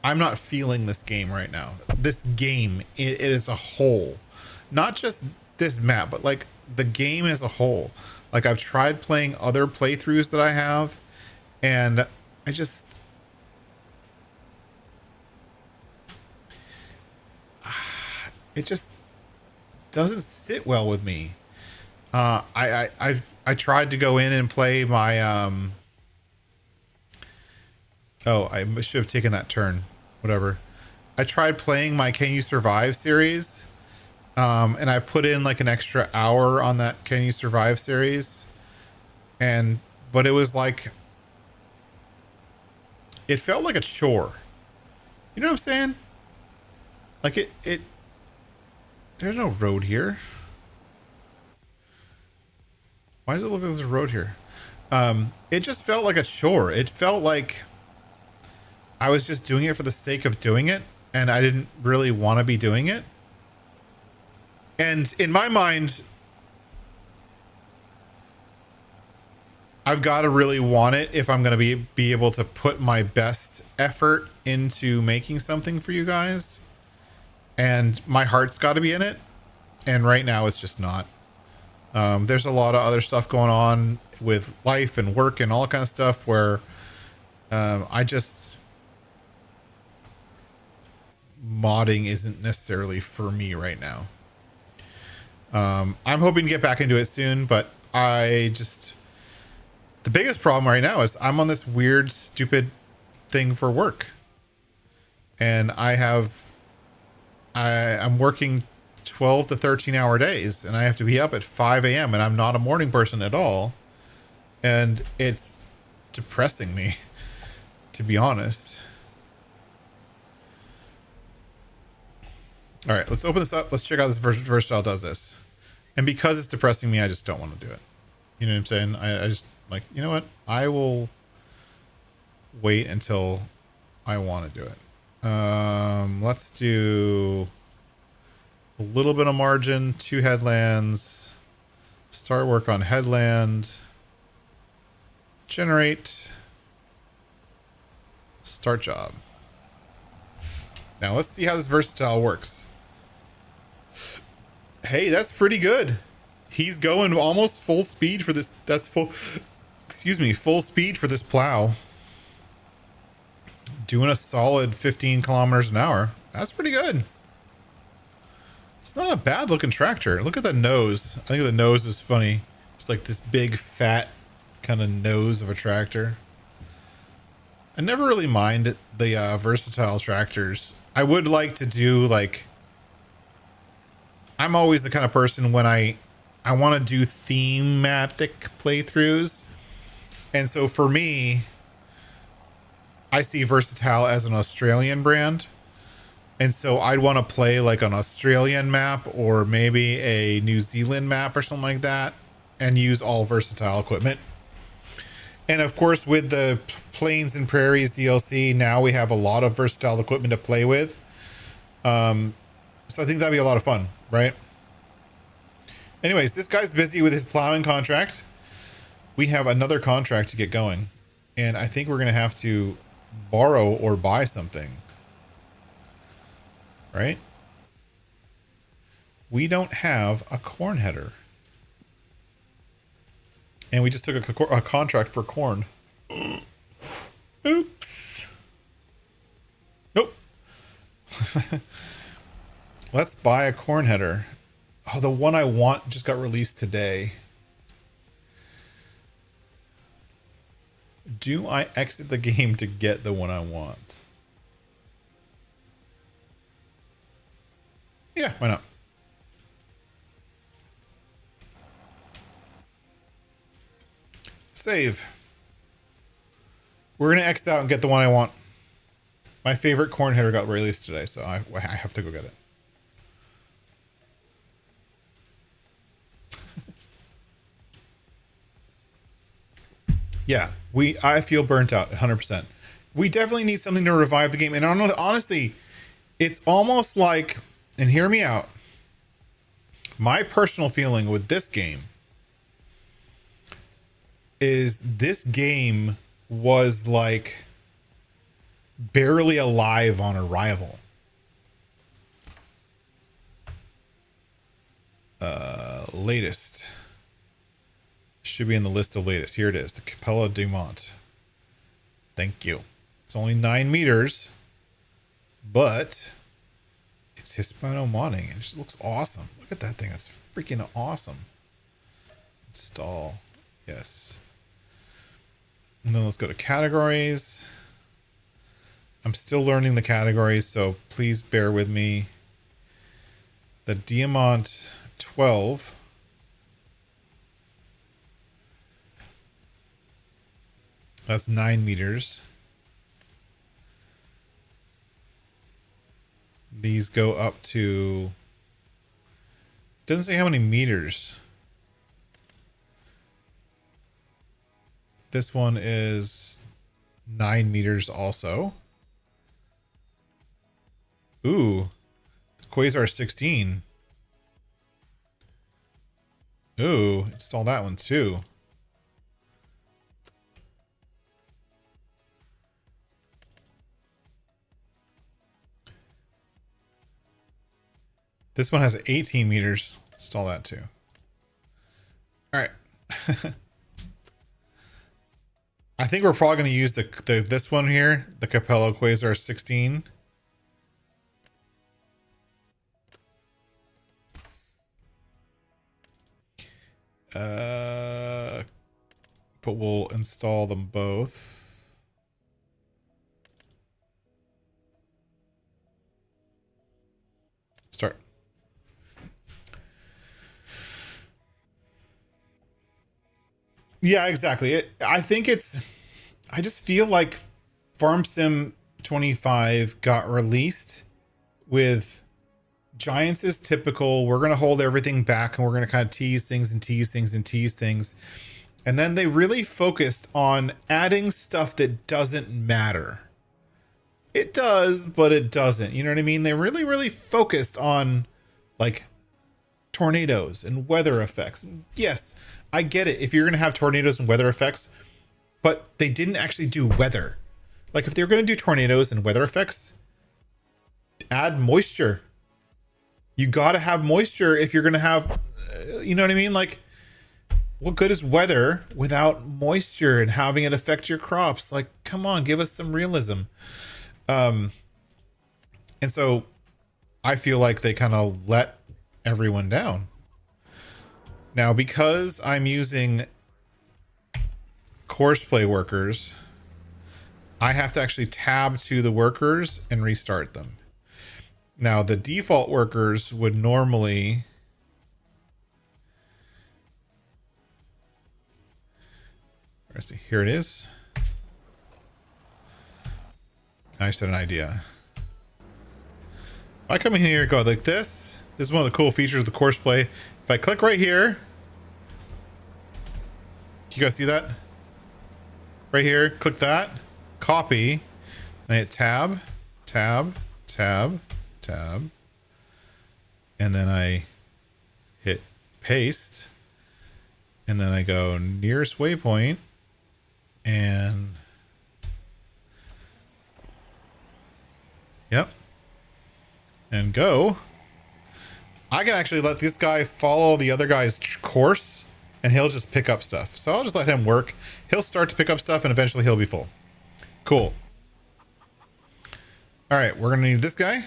I'm not feeling this game right now. This game, it is a whole. Not just this map, but like the game as a whole. Like I've tried playing other playthroughs that I have, and I just... it just doesn't sit well with me. I tried to go in and play my... oh, I should have taken that turn. Whatever. I tried playing my Can You Survive series. And I put in like an extra hour on that Can You Survive series. But it was like... it felt like a chore. You know what I'm saying? Like it there's no road here. Why does it look like there's a road here? It just felt like a chore. It felt like I was just doing it for the sake of doing it, and I didn't really want to be doing it. And in my mind, I've got to really want it if I'm going to be able to put my best effort into making something for you guys. And my heart's got to be in it. And right now it's just not. There's a lot of other stuff going on with life and work and all that kind of stuff where modding isn't necessarily for me right now. I'm hoping to get back into it soon, but the biggest problem right now is I'm on this weird, stupid thing for work. And I'm working 12 to 13 hour days, and I have to be up at 5 a.m. and I'm not a morning person at all. And it's depressing me, to be honest. All right, let's open this up. Let's check out this Versatile does this. And because it's depressing me, I just don't want to do it. You know what I'm saying? I just like, you know what? I will wait until I want to do it. Let's do a little bit of margin, 2 headlands. Start work on headland. Generate. Start job. Now let's see how this versatile works. Hey, that's pretty good. He's going almost full speed for this. That's full, excuse me, full speed for this plow. Doing a solid 15 kilometers an hour. That's pretty good. It's not a bad looking tractor. Look at the nose. I think the nose is funny. It's like this big fat kind of nose of a tractor. I never really mind the versatile tractors. I would like to do like, I'm always the kind of person when I want to do thematic playthroughs. And so for me, I see versatile as an Australian brand. And so I'd want to play like an Australian map or maybe a New Zealand map or something like that and use all versatile equipment. And of course, with the Plains and Prairies DLC, now we have a lot of versatile equipment to play with. So I think that'd be a lot of fun, right? Anyways, this guy's busy with his plowing contract. We have another contract to get going. And I think we're going to have to borrow or buy something. Right? We don't have a corn header. And we just took a contract for corn. Oops. Nope. Let's buy a corn header. Oh, the one I want just got released today. Do I exit the game to get the one I want? Yeah, why not? Save. We're going to X out and get the one I want. My favorite corn header got released today, so I have to go get it. Yeah, I feel burnt out 100%. We definitely need something to revive the game. And honestly, it's almost like, and hear me out, my personal feeling with this game is this game was like barely alive on arrival. Latest. Should be in the list of latest. Here it is. The Capella de Mont. Thank you. It's only 9 meters, but it's Hispano modding. It just looks awesome. Look at that thing. That's freaking awesome. Install. Yes. And then let's go to categories. I'm still learning the categories, so please bear with me. The Diamant 12. That's 9 meters. These go up to... Doesn't say how many meters. This one is 9 meters also. Ooh. The Quasar 16. Ooh, install that one too. This one has 18 meters. Install that too. All right. I think we're probably going to use this one here, the Capella Quasar 16. But we'll install them both. Start. Yeah, exactly. I think I just feel like Farm Sim 25 got released with Giants is typical. We're going to hold everything back and we're going to kind of tease things and tease things and tease things. And then they really focused on adding stuff that doesn't matter. It does, but it doesn't. You know what I mean? They're really, really focused on like tornadoes and weather effects. Yes, I get it. If you're going to have tornadoes and weather effects, but they didn't actually do weather. Like if they were going to do tornadoes and weather effects, add moisture. You got to have moisture if you're going to have, you know what I mean? Like, what good is weather without moisture and having it affect your crops? Like, come on, give us some realism. And so I feel like they kind of let everyone down. Now, because I'm using courseplay workers, I have to actually tab to the workers and restart them. Now, the default workers would normally... Let's see, here it is. I just had an idea. If I come in here and go like this is one of the cool features of the courseplay. If I click right here, you guys see that? Right here, click that, copy, and I hit tab, tab, tab, tab, and then I hit paste, and then I go nearest waypoint, and yep, and go. I can actually let this guy follow the other guy's course, and he'll just pick up stuff. So I'll just let him work. He'll start to pick up stuff, and eventually he'll be full. Cool. All right, we're gonna need this guy.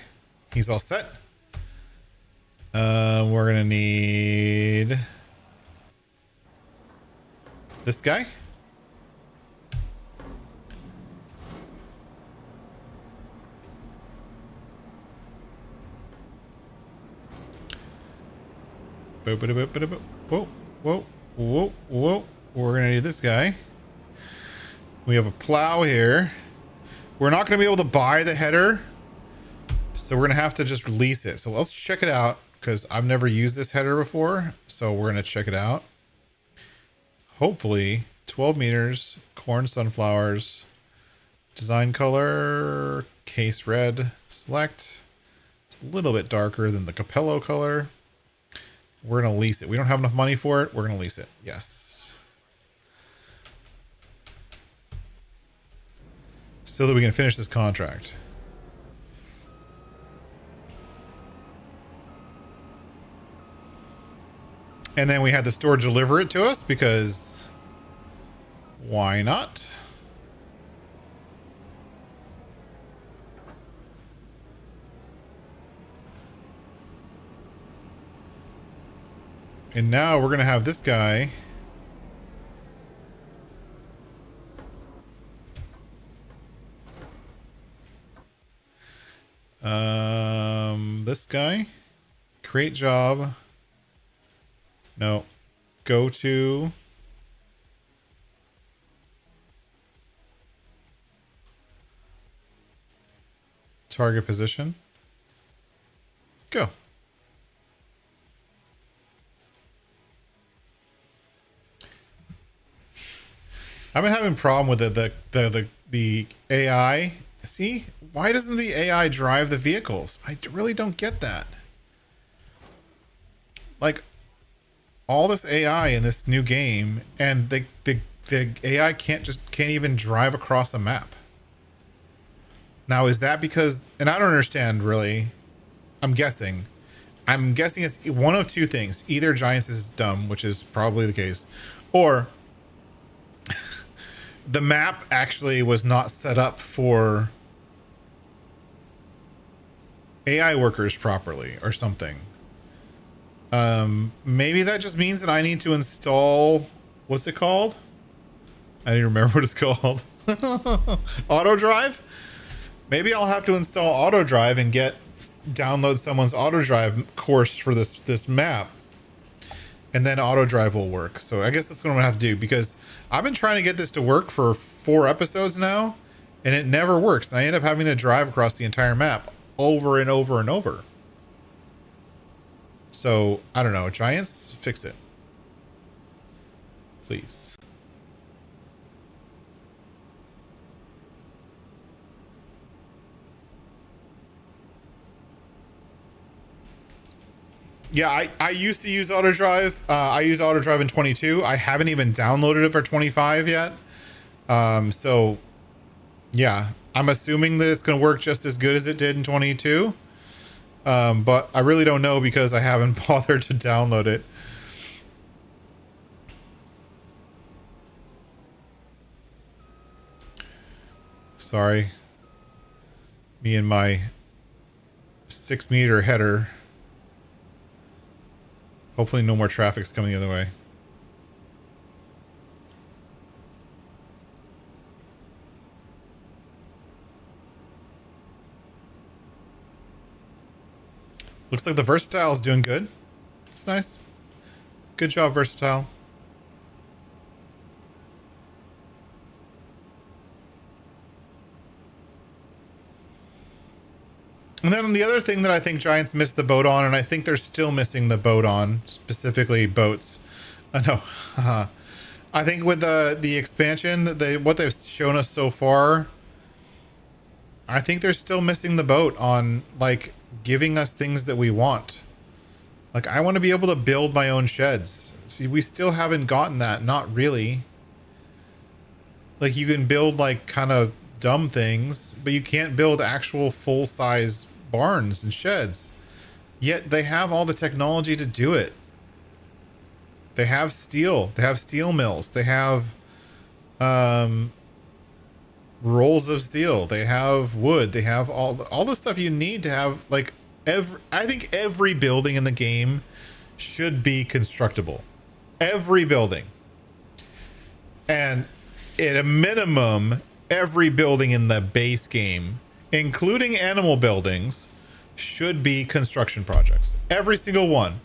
He's all set. We're gonna need this guy. Whoa, whoa, whoa, whoa. We're gonna need this guy. We have a plow here. We're not gonna be able to buy the header, so we're gonna have to just release it. So let's check it out, because I've never used this header before. So we're gonna check it out. Hopefully 12 meters, corn, sunflowers, design color, case red, select. It's a little bit darker than the Capello color. We're going to lease it. We don't have enough money for it. We're going to lease it. Yes. So that we can finish this contract. And then we had the store deliver it to us because why not? And now we're going to have this guy this guy create job. No, go to target position. Go. I've been having a problem with the AI. See, why doesn't the AI drive the vehicles? I really don't get that. Like all this AI in this new game, and the AI can't even drive across a map. Now, is that because? And I don't understand really. I'm guessing it's one of two things. Either Giants is dumb, which is probably the case, or the map actually was not set up for AI workers properly or something. Maybe that just means that I need to install, what's it called? I don't even remember what it's called. Auto drive? Maybe I'll have to install auto drive and download someone's auto drive course for this map. And then auto drive will work. So I guess that's what I'm gonna have to do, because I've been trying to get this to work for 4 episodes now, and it never works. And I end up having to drive across the entire map over and over and over. So I don't know. Giants, fix it, please. Yeah, I used to use auto drive. I use auto drive in 22. I haven't even downloaded it for 25 yet. So yeah, I'm assuming that it's going to work just as good as it did in 22. But I really don't know because I haven't bothered to download it. Sorry. Me and my 6-meter header. Hopefully no more traffic's coming the other way. Looks like the Versatile is doing good. It's nice. Good job, Versatile. And then the other thing that I think Giants missed the boat on, and I think they're still missing the boat on, specifically boats. No, I think with the expansion, what they've shown us so far, I think they're still missing the boat on like giving us things that we want. Like I want to be able to build my own sheds. See, we still haven't gotten that. Not really. Like you can build like kind of dumb things, but you can't build actual full-size barns and sheds. Yet they have all the technology to do it. They have steel. They have steel mills. They have rolls of steel. They have wood. They have all the stuff you need to have like I think every building in the game should be constructible. Every building. And at a minimum, every building in the base game, including animal buildings, should be construction projects. Every single one.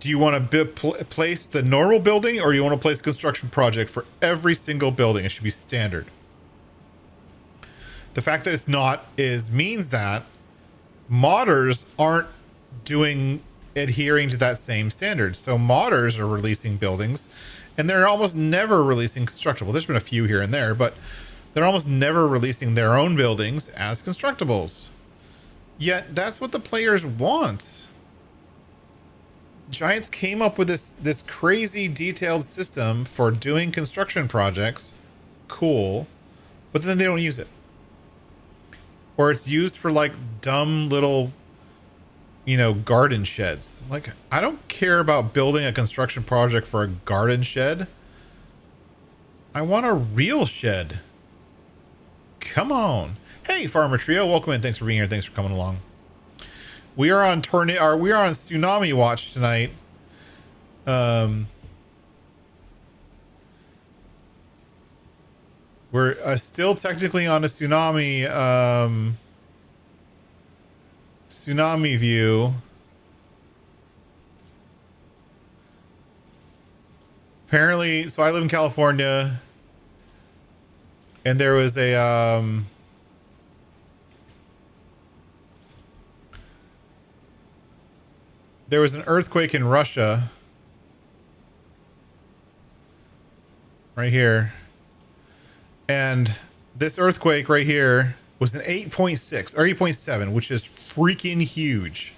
Do you want to place the normal building, or do you want to place a construction project for every single building? It should be standard. The fact that it's not means that modders aren't adhering to that same standard. So modders are releasing buildings, and they're almost never releasing constructible. There's been a few here and there, but they're almost never releasing their own buildings as constructibles. Yet that's what the players want. Giants came up with this crazy detailed system for doing construction projects. Cool. But then they don't use it. Or it's used for like dumb little, garden sheds. Like, I don't care about building a construction project for a garden shed. I want a real shed. Come on. Hey, Farmer Trio, welcome in. Thanks for being here. Thanks for coming along. We are on tsunami watch tonight. We're still technically on a tsunami view. Apparently, so I live in California, and there was an earthquake in Russia. Right here. And this earthquake right here was an 8.6 or 8.7, which is freaking huge.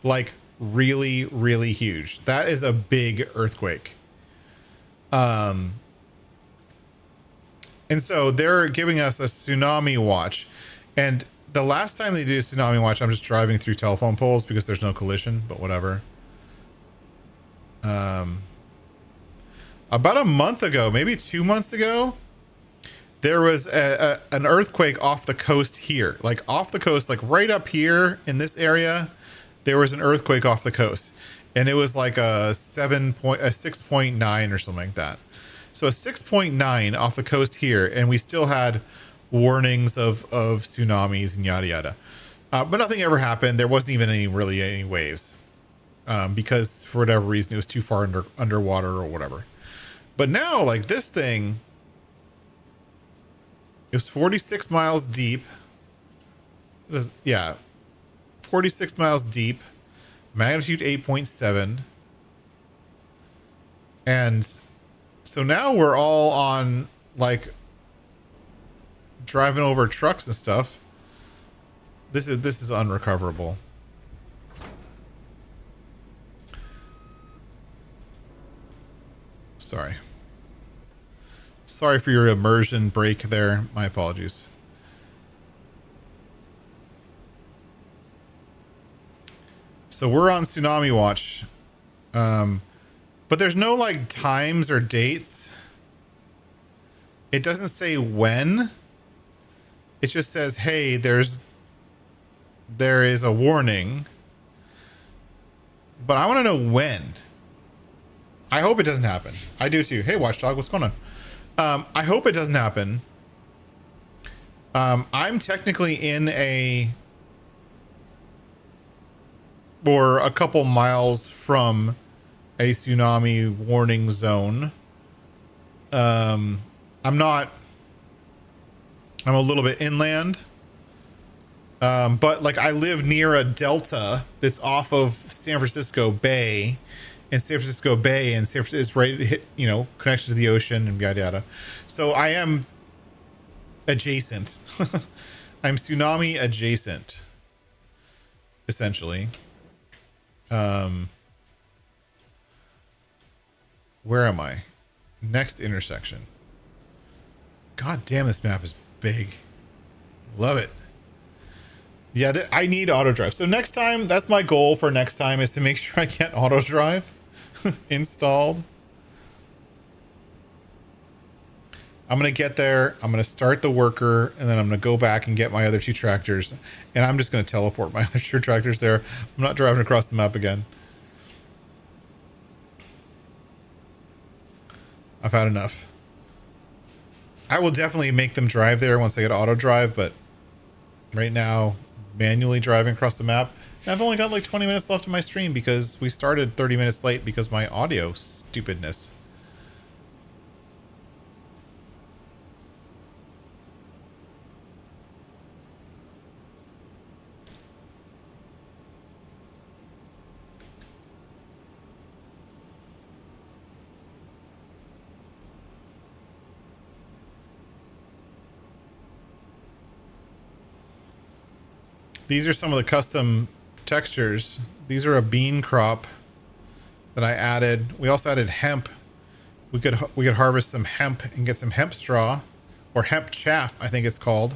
Like really, really huge. That is a big earthquake. And so they're giving us a tsunami watch. And the last time they did a tsunami watch, I'm just driving through telephone poles because there's no collision, but whatever. About a month ago, maybe 2 months ago, there was an earthquake off the coast here. Like off the coast, like right up here in this area, there was an earthquake off the coast. And it was like a 6.9 or something like that. So a 6.9 off the coast here, and we still had warnings of tsunamis and yada yada. But nothing ever happened. There wasn't even any waves. Because for whatever reason it was too far underwater or whatever. But now, like this thing, it was 46 miles deep. It was, 46 miles deep, magnitude 8.7. And so now we're all on like driving over trucks and stuff. This is unrecoverable. Sorry. Sorry for your immersion break there. My apologies. So we're on tsunami watch. But there's no like times or dates. It doesn't say when. It just says, hey, there is a warning. But I want to know when. I hope it doesn't happen. I do too. Hey, Watchdog, what's going on? I hope it doesn't happen. I'm technically in or a couple miles from a tsunami warning zone. I'm a little bit inland. But like I live near a delta that's off of San Francisco Bay, and San Francisco Bay and San Francisco is right, connected to the ocean and yada yada. So I am adjacent. I'm tsunami adjacent, essentially. Where am I? Next intersection. God damn, this map is big. Love it. Yeah, I need auto drive. So next time, that's my goal for next time, is to make sure I get auto drive installed. I'm going to get there. I'm going to start the worker, and then I'm going to go back and get my other 2 tractors. And I'm just going to teleport my other 2 tractors there. I'm not driving across the map again. I've had enough. I will definitely make them drive there once I get auto drive, but right now, manually driving across the map. And I've only got like 20 minutes left of my stream because we started 30 minutes late because my audio stupidness. These are some of the custom textures. These are a bean crop that I added. We also added hemp. We could harvest some hemp and get some hemp straw, or hemp chaff, I think it's called.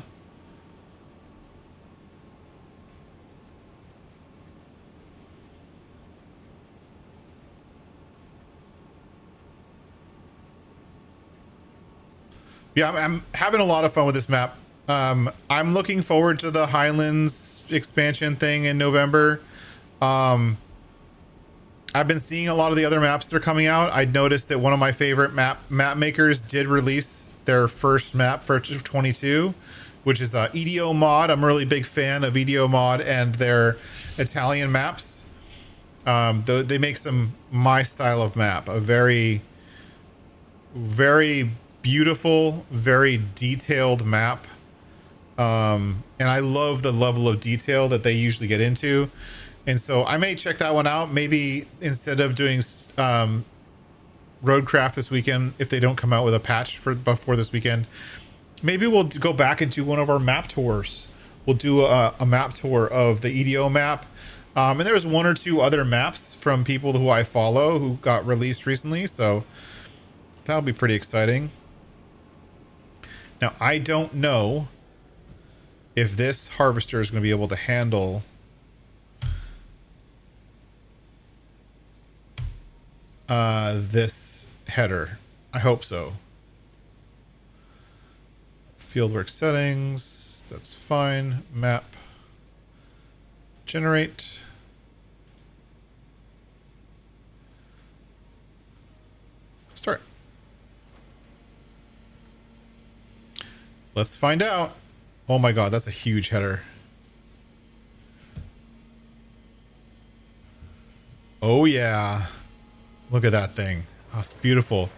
Yeah, I'm having a lot of fun with this map. I'm looking forward to the Highlands expansion thing in November. I've been seeing a lot of the other maps that are coming out. I noticed that one of my favorite map makers did release their first map for 22, which is EDO mod. I'm a really big fan of EDO mod and their Italian maps. They make my style of map, a very, very beautiful, very detailed map. And I love the level of detail that they usually get into. And so I may check that one out. Maybe instead of doing Roadcraft this weekend, if they don't come out with a patch before this weekend, maybe we'll go back and do one of our map tours. We'll do a map tour of the EDO map. And there's 1 or 2 other maps from people who I follow who got released recently. So that'll be pretty exciting. Now, I don't know if this harvester is going to be able to handle this header. I hope so. Fieldwork settings, that's fine. Map, generate. Start. Let's find out. Oh my god, that's a huge header. Oh yeah. Look at that thing. Oh, it's beautiful.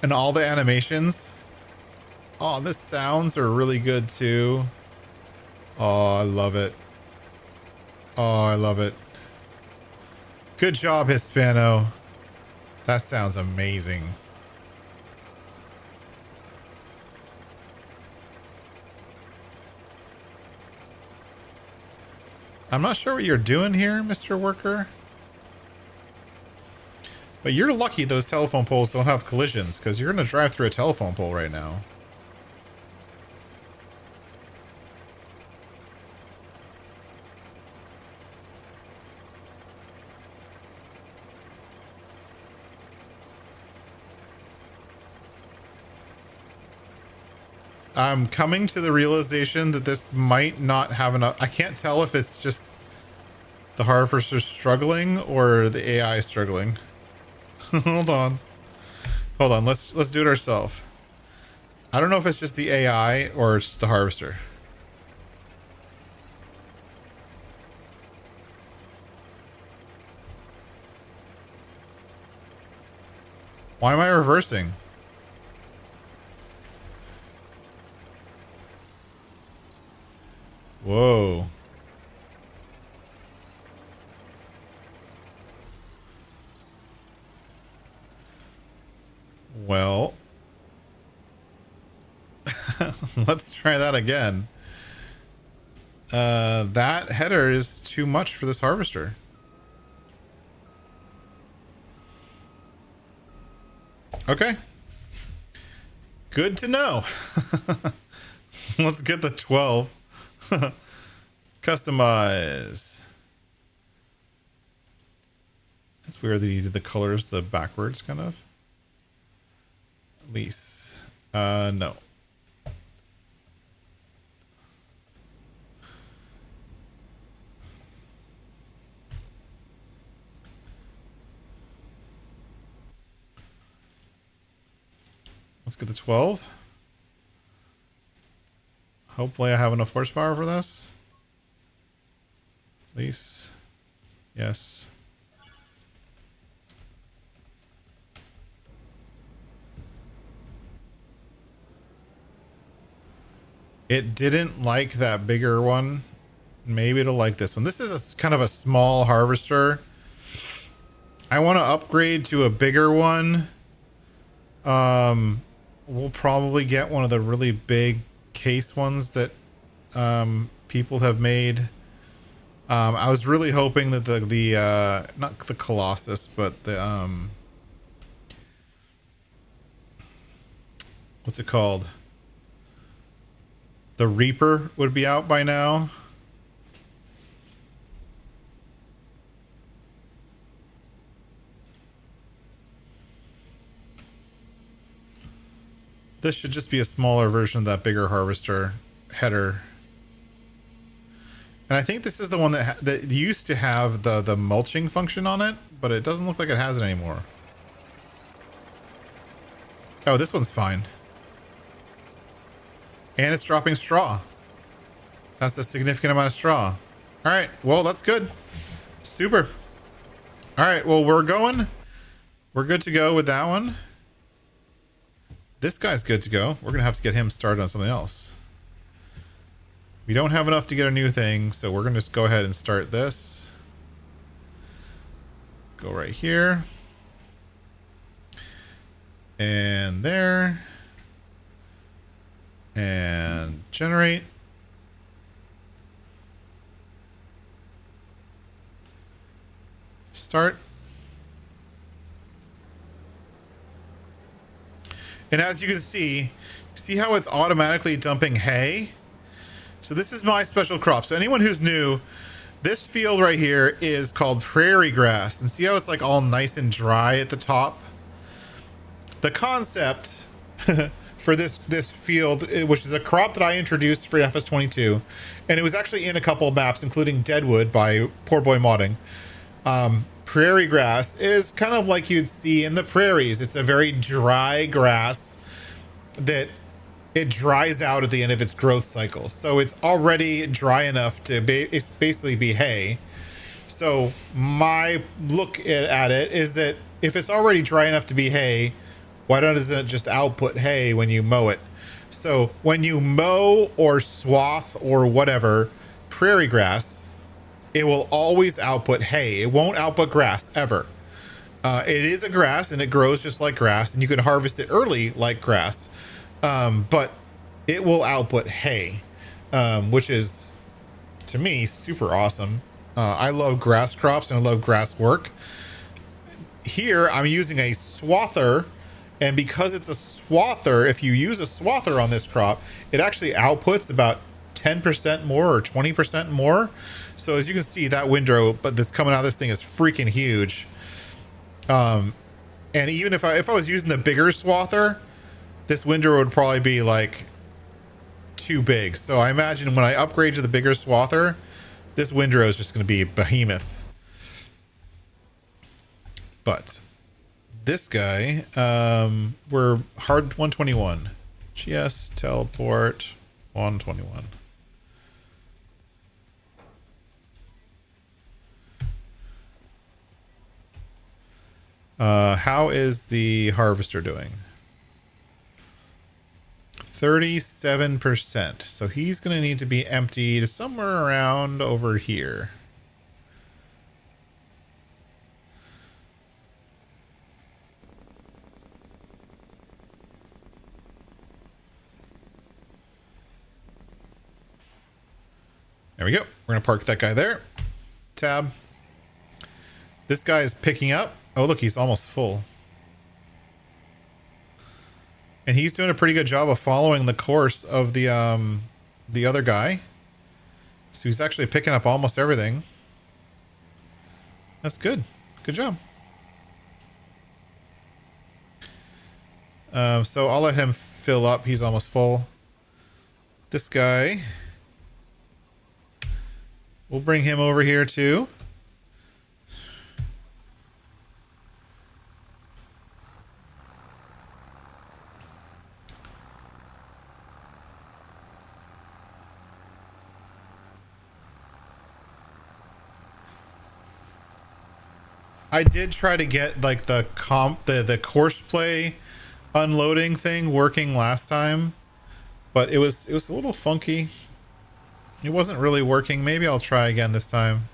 And all the animations. Oh, the sounds are really good too. Oh, I love it. Oh, I love it. Good job, Hispano. That sounds amazing. I'm not sure what you're doing here, Mr. Worker. But you're lucky those telephone poles don't have collisions, because you're going to drive through a telephone pole right now. I'm coming to the realization that this might not have enough. I can't tell if it's just the harvester struggling or the AI struggling. Hold on. Let's do it ourselves. I don't know if it's just the AI or it's the harvester. Why am I reversing? Whoa. Well, let's try that again. That header is too much for this harvester. Okay. Good to know. Let's get the 12. Customize. It's weird that you did the colors the backwards kind of. Lease. No. Let's get the 12. Hopefully I have enough horsepower for this. Lease. Yes. It didn't like that bigger one. Maybe it'll like this one. This is kind of a small harvester. I want to upgrade to a bigger one. We'll probably get one of the really big case ones that people have made. I was really hoping that the not the Colossus, but the what's it called? The Reaper would be out by now. This should just be a smaller version of that bigger harvester header. And I think this is the one that used to have the mulching function on it, but it doesn't look like it has it anymore. Oh, this one's fine. And it's dropping straw. That's a significant amount of straw. All right, well, that's good. Super. All right, well, we're good to go with that one. This guy's good to go. We're gonna have to get him started on something else. We don't have enough to get a new thing, so we're gonna just go ahead and start this. Go right here. And there. And generate. Start. And as you can see how it's automatically dumping hay? So this is my special crop. So anyone who's new, this field right here is called Prairie Grass. And see how it's like all nice and dry at the top? The concept for this field, which is a crop that I introduced for FS22, and it was actually in a couple of maps, including Deadwood by Poor Boy Modding. Prairie grass is kind of like you'd see in the prairies. It's a very dry grass that it dries out at the end of its growth cycle. So it's already dry enough to basically be hay. So my look at it is that if it's already dry enough to be hay, why doesn't it just output hay when you mow it? So when you mow or swath or whatever prairie grass, it will always output hay. It won't output grass ever. It is a grass and it grows just like grass, and you can harvest it early like grass, but it will output hay, which is, to me, super awesome. I love grass crops and I love grass work. here I'm using a swather, and because it's a swather, if you use a swather on this crop, it actually outputs about 10% more or 20% more. So as you can see, that windrow that's coming out of this thing is freaking huge. And even if I was using the bigger swather, this windrow would probably be like too big. So I imagine when I upgrade to the bigger swather, this windrow is just going to be behemoth. But this guy, we're hard 121. GS teleport 121. How is the harvester doing? 37%. So he's going to need to be emptied somewhere around over here. There we go. We're going to park that guy there. Tab. This guy is picking up. Oh, look, he's almost full. And he's doing a pretty good job of following the course of the other guy. So he's actually picking up almost everything. That's good. Good job. So I'll let him fill up. He's almost full. This guy, we'll bring him over here too. I did try to get like the course play unloading thing working last time, but it was a little funky. It wasn't really working. Maybe I'll try again this time.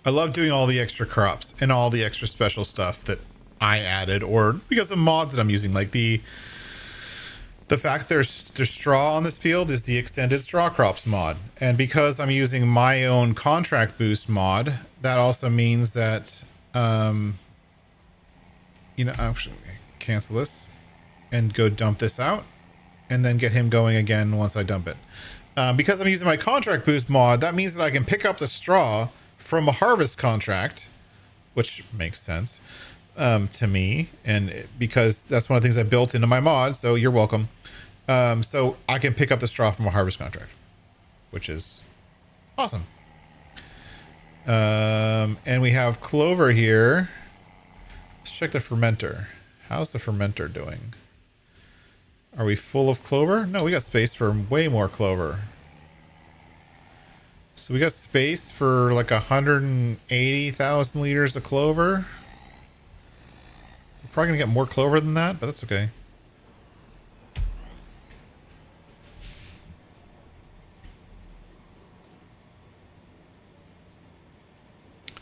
I love doing all the extra crops and all the extra special stuff that I added, or because of mods that I'm using. Like the fact there's straw on this field is the extended straw crops mod, and because I'm using my own contract boost mod, that also means that you know, actually cancel this and go dump this out, and then get him going again once I dump it. Because I'm using my contract boost mod, that means that I can pick up the straw from a harvest contract, which makes sense to me, and because that's one of the things I built into my mod, so you're welcome. So I can pick up the straw from a harvest contract, which is awesome. And we have clover here. Let's check the fermenter. How's the fermenter doing? Are we full of clover? No, we got space for way more clover. So we got space for like 180,000 liters of clover. We're probably gonna get more clover than that, but that's okay.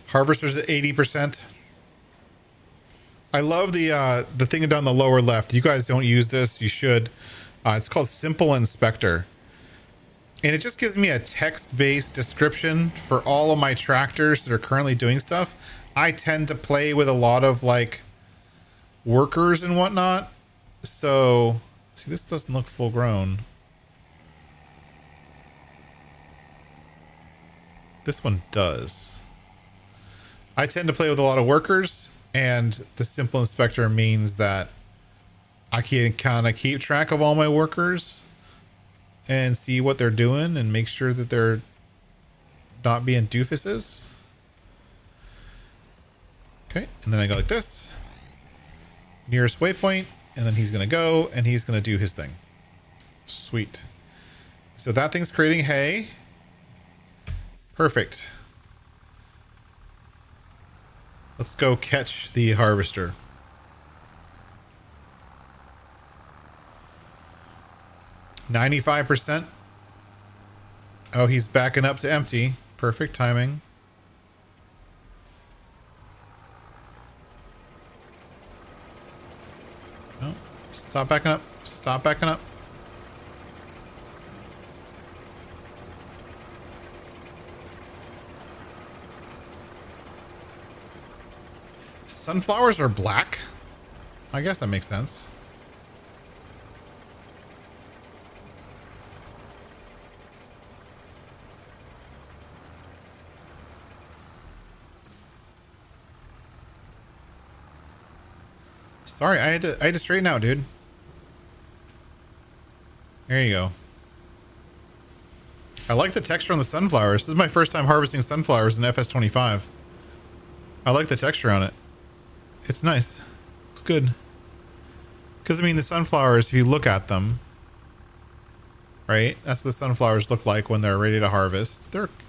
Harvester's at 80%. I love the thing down the lower left. You guys don't use this, you should. It's called Simple Inspector. And it just gives me a text-based description for all of my tractors that are currently doing stuff. I tend to play with a lot of like workers and whatnot. So, see, this doesn't look full grown. This one does. I tend to play with a lot of workers, and the Simple Inspector means that I can kind of keep track of all my workers and see what they're doing and make sure that they're not being doofuses. Okay, and then I go like this. Nearest waypoint, and then he's gonna go and he's gonna do his thing. Sweet. So that thing's creating hay. Perfect. Let's go catch the harvester. 95%. Oh, he's backing up to empty. Perfect timing. Oh, stop backing up. Stop backing up. Sunflowers are black? I guess that makes sense. Sorry, I had to straighten out, dude. There you go. I like the texture on the sunflowers. This is my first time harvesting sunflowers in FS25. I like the texture on it. It's nice. It's good. Because, I mean, the sunflowers, if you look at them, right? That's what the sunflowers look like when they're ready to harvest.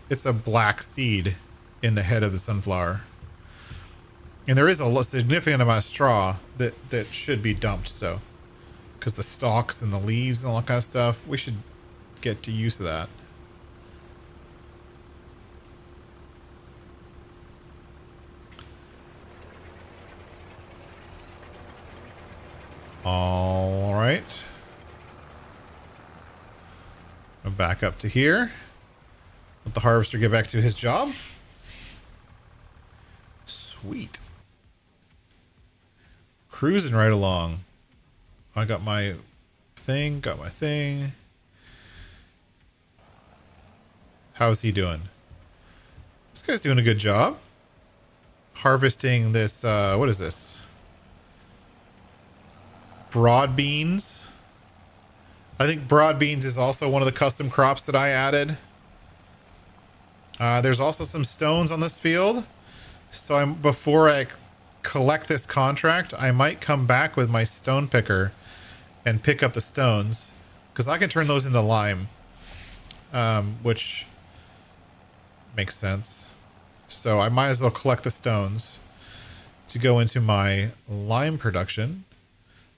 It's a black seed in the head of the sunflower. And there is a significant amount of straw that should be dumped, so. Because the stalks and the leaves and all that kind of stuff, we should get to use of that. All right. I'll back up to here. Let the harvester get back to his job. Sweet. Cruising right along. I got my thing, How's he doing? This guy's doing a good job. Harvesting this, what is this? Broad beans. I think broad beans is also one of the custom crops that I added. There's also some stones on this field. So before I collect this contract, I might come back with my stone picker and pick up the stones, because I can turn those into lime, which makes sense. So I might as well collect the stones to go into my lime production.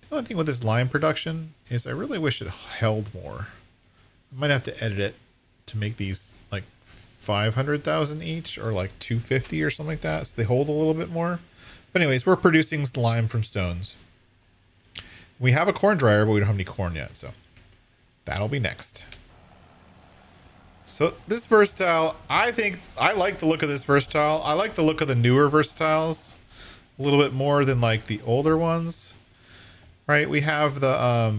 The only thing with this lime production is I really wish it held more. I might have to edit it to make these like 500,000 each, or like 250 or something like that, so they hold a little bit more. But anyways, we're producing lime from stones. We have a corn dryer, but we don't have any corn yet, so that'll be next. So this versatile, I think I like the look of this versatile. I like the look of the newer versatiles a little bit more than like the older ones. Right? We have the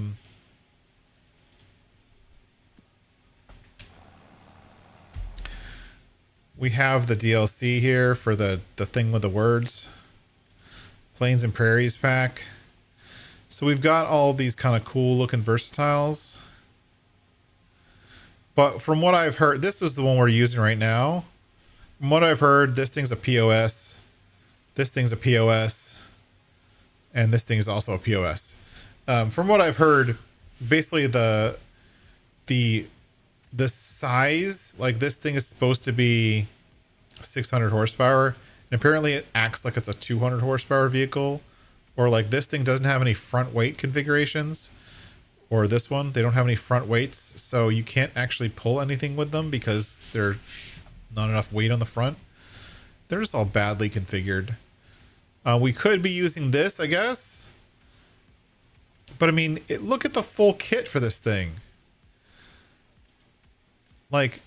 DLC here for the thing with the words. Plains and Prairies pack. So we've got all these kind of cool looking versatiles. But from what I've heard, this was the one we're using right now. From what I've heard, this thing's a POS. This thing's a POS. And this thing is also a POS. From what I've heard, basically the size, like this thing is supposed to be 600 horsepower. And apparently it acts like it's a 200 horsepower vehicle. Or like this thing doesn't have any front weight configurations. Or this one, they don't have any front weights. So you can't actually pull anything with them because there's not enough weight on the front. They're just all badly configured. We could be using this, I guess. But I mean, look at the full kit for this thing. Like,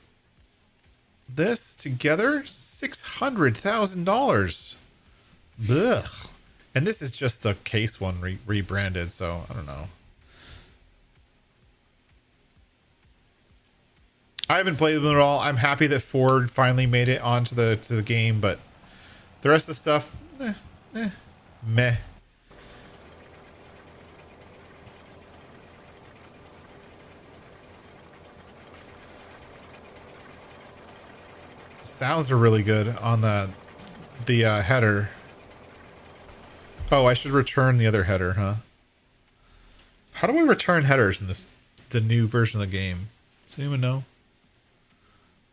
this together, $600,000. Ugh. And this is just the case one rebranded, so I don't know. I haven't played them at all. I'm happy that Ford finally made it onto the game, but the rest of the stuff, meh. Sounds are really good on the header. Oh, I should return the other header, huh? How do we return headers in the new version of the game? Does anyone know?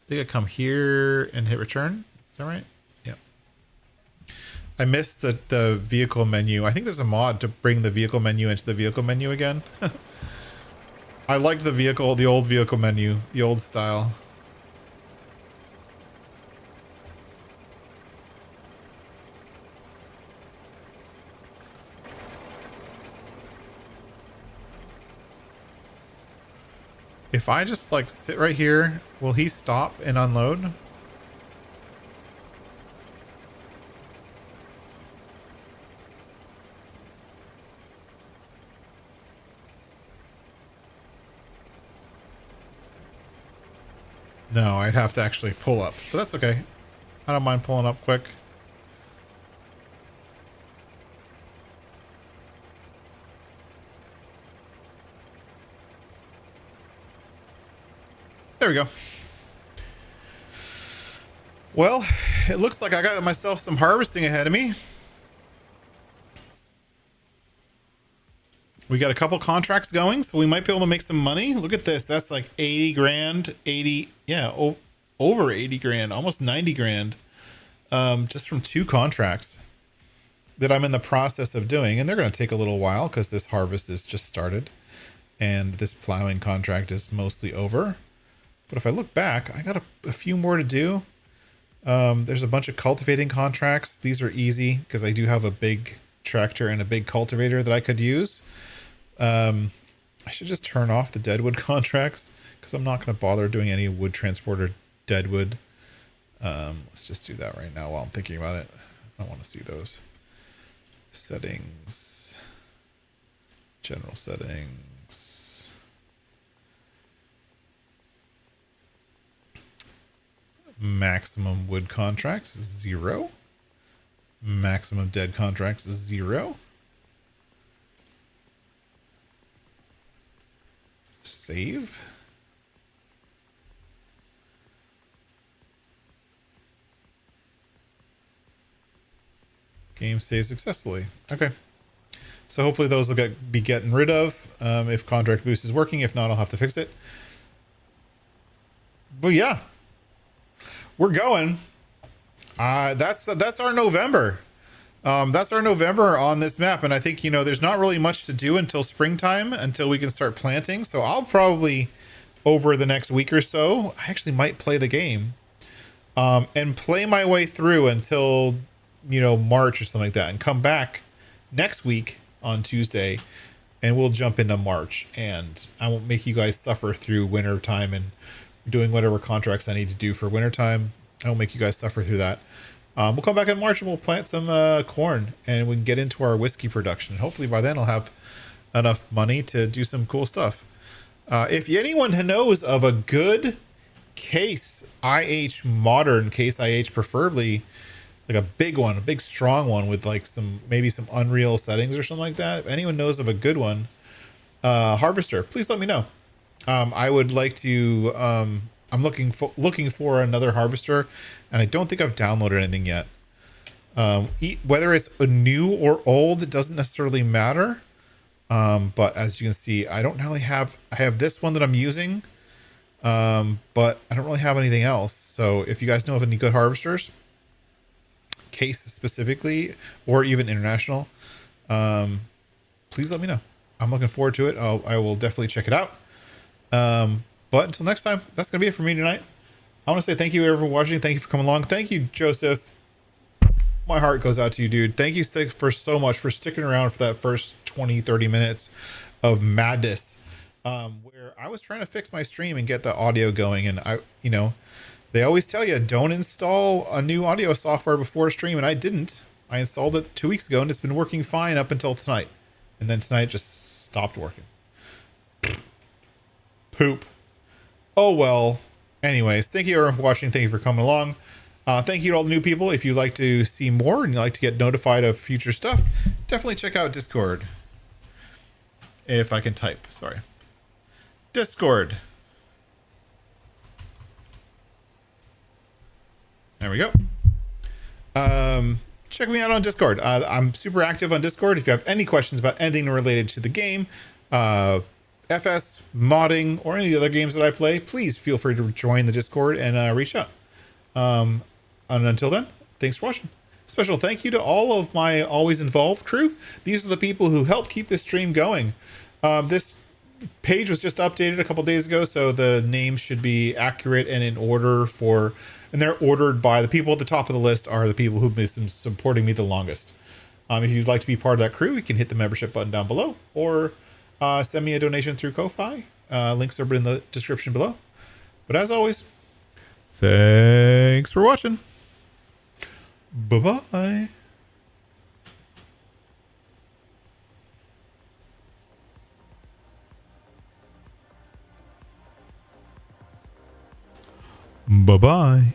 I think I come here and hit return. Is that right? Yep. I missed the vehicle menu. I think there's a mod to bring the vehicle menu into the vehicle menu again. I liked the vehicle, the old vehicle menu, the old style. If I just like sit right here, will he stop and unload? No, I'd have to actually pull up, but that's okay. I don't mind pulling up quick. There we go. Well, it looks like I got myself some harvesting ahead of me. We got a couple contracts going, so we might be able to make some money. Look at this. That's like 80 grand, 80, yeah, over 80 grand, almost 90 grand, just from 2 contracts that I'm in the process of doing. And they're going to take a little while because this harvest is just started and this plowing contract is mostly over. But if I look back, I got a few more to do. There's a bunch of cultivating contracts. These are easy because I do have a big tractor and a big cultivator that I could use. I should just turn off the deadwood contracts because I'm not going to bother doing any wood transport or deadwood. Let's just do that right now while I'm thinking about it. I don't want to see those. Settings. General settings. Maximum wood contracts, 0. Maximum dead contracts, 0. Save. Game saves successfully. Okay. So hopefully those will be getting rid of if contract boost is working. If not, I'll have to fix it. But yeah, we're going. That's our November. That's our November on this map. And I think, you know, there's not really much to do until springtime, until we can start planting. So I'll probably, over the next week or so, I actually might play the game and play my way through until, you know, March or something like that, and come back next week on Tuesday and we'll jump into March, and I won't make you guys suffer through winter time and doing whatever contracts I need to do for winter time. I won't make you guys suffer through that. We'll come back in March and we'll plant some corn, and we can get into our whiskey production. Hopefully by then I'll have enough money to do some cool stuff. If anyone knows of a good case IH, modern case IH, preferably like a big one, a big strong one with like maybe some Unreal settings or something like that. If anyone knows of a good one, harvester, please let me know. I would like to, I'm looking for another harvester, and I don't think I've downloaded anything yet. Whether it's a new or old, it doesn't necessarily matter. But as you can see, I don't really have, I have this one that I'm using, but I don't really have anything else. So if you guys know of any good harvesters, case specifically, or even international, please let me know. I'm looking forward to it. I will definitely check it out. But until next time, that's going to be it for me tonight. I want to say thank you everyone for watching. Thank you for coming along. Thank you, Joseph. My heart goes out to you, dude. Thank you for so much for sticking around for that first 20-30 minutes of madness, where I was trying to fix my stream and get the audio going. And they always tell you, don't install a new audio software before a stream. And I didn't. I installed it 2 weeks ago and it's been working fine up until tonight. And then tonight it just stopped working. Poop. Oh, well. Anyways, thank you everyone for watching. Thank you for coming along. Thank you to all the new people. If you'd like to see more and you'd like to get notified of future stuff, definitely check out Discord. If I can type, sorry. Discord. There we go. Check me out on Discord. I'm super active on Discord. If you have any questions about anything related to the game, FS, modding, or any of the other games that I play, please feel free to join the Discord and reach out. And until then, thanks for watching. Special thank you to all of my Always Involved crew. These are the people who help keep this stream going. This page was just updated a couple days ago, so the names should be accurate and in order and they're ordered by the people at the top of the list are the people who've been supporting me the longest. If you'd like to be part of that crew, you can hit the membership button down below or send me a donation through Ko-Fi. Links are in the description below. But as always, thanks for watching. Bye-bye. Bye-bye.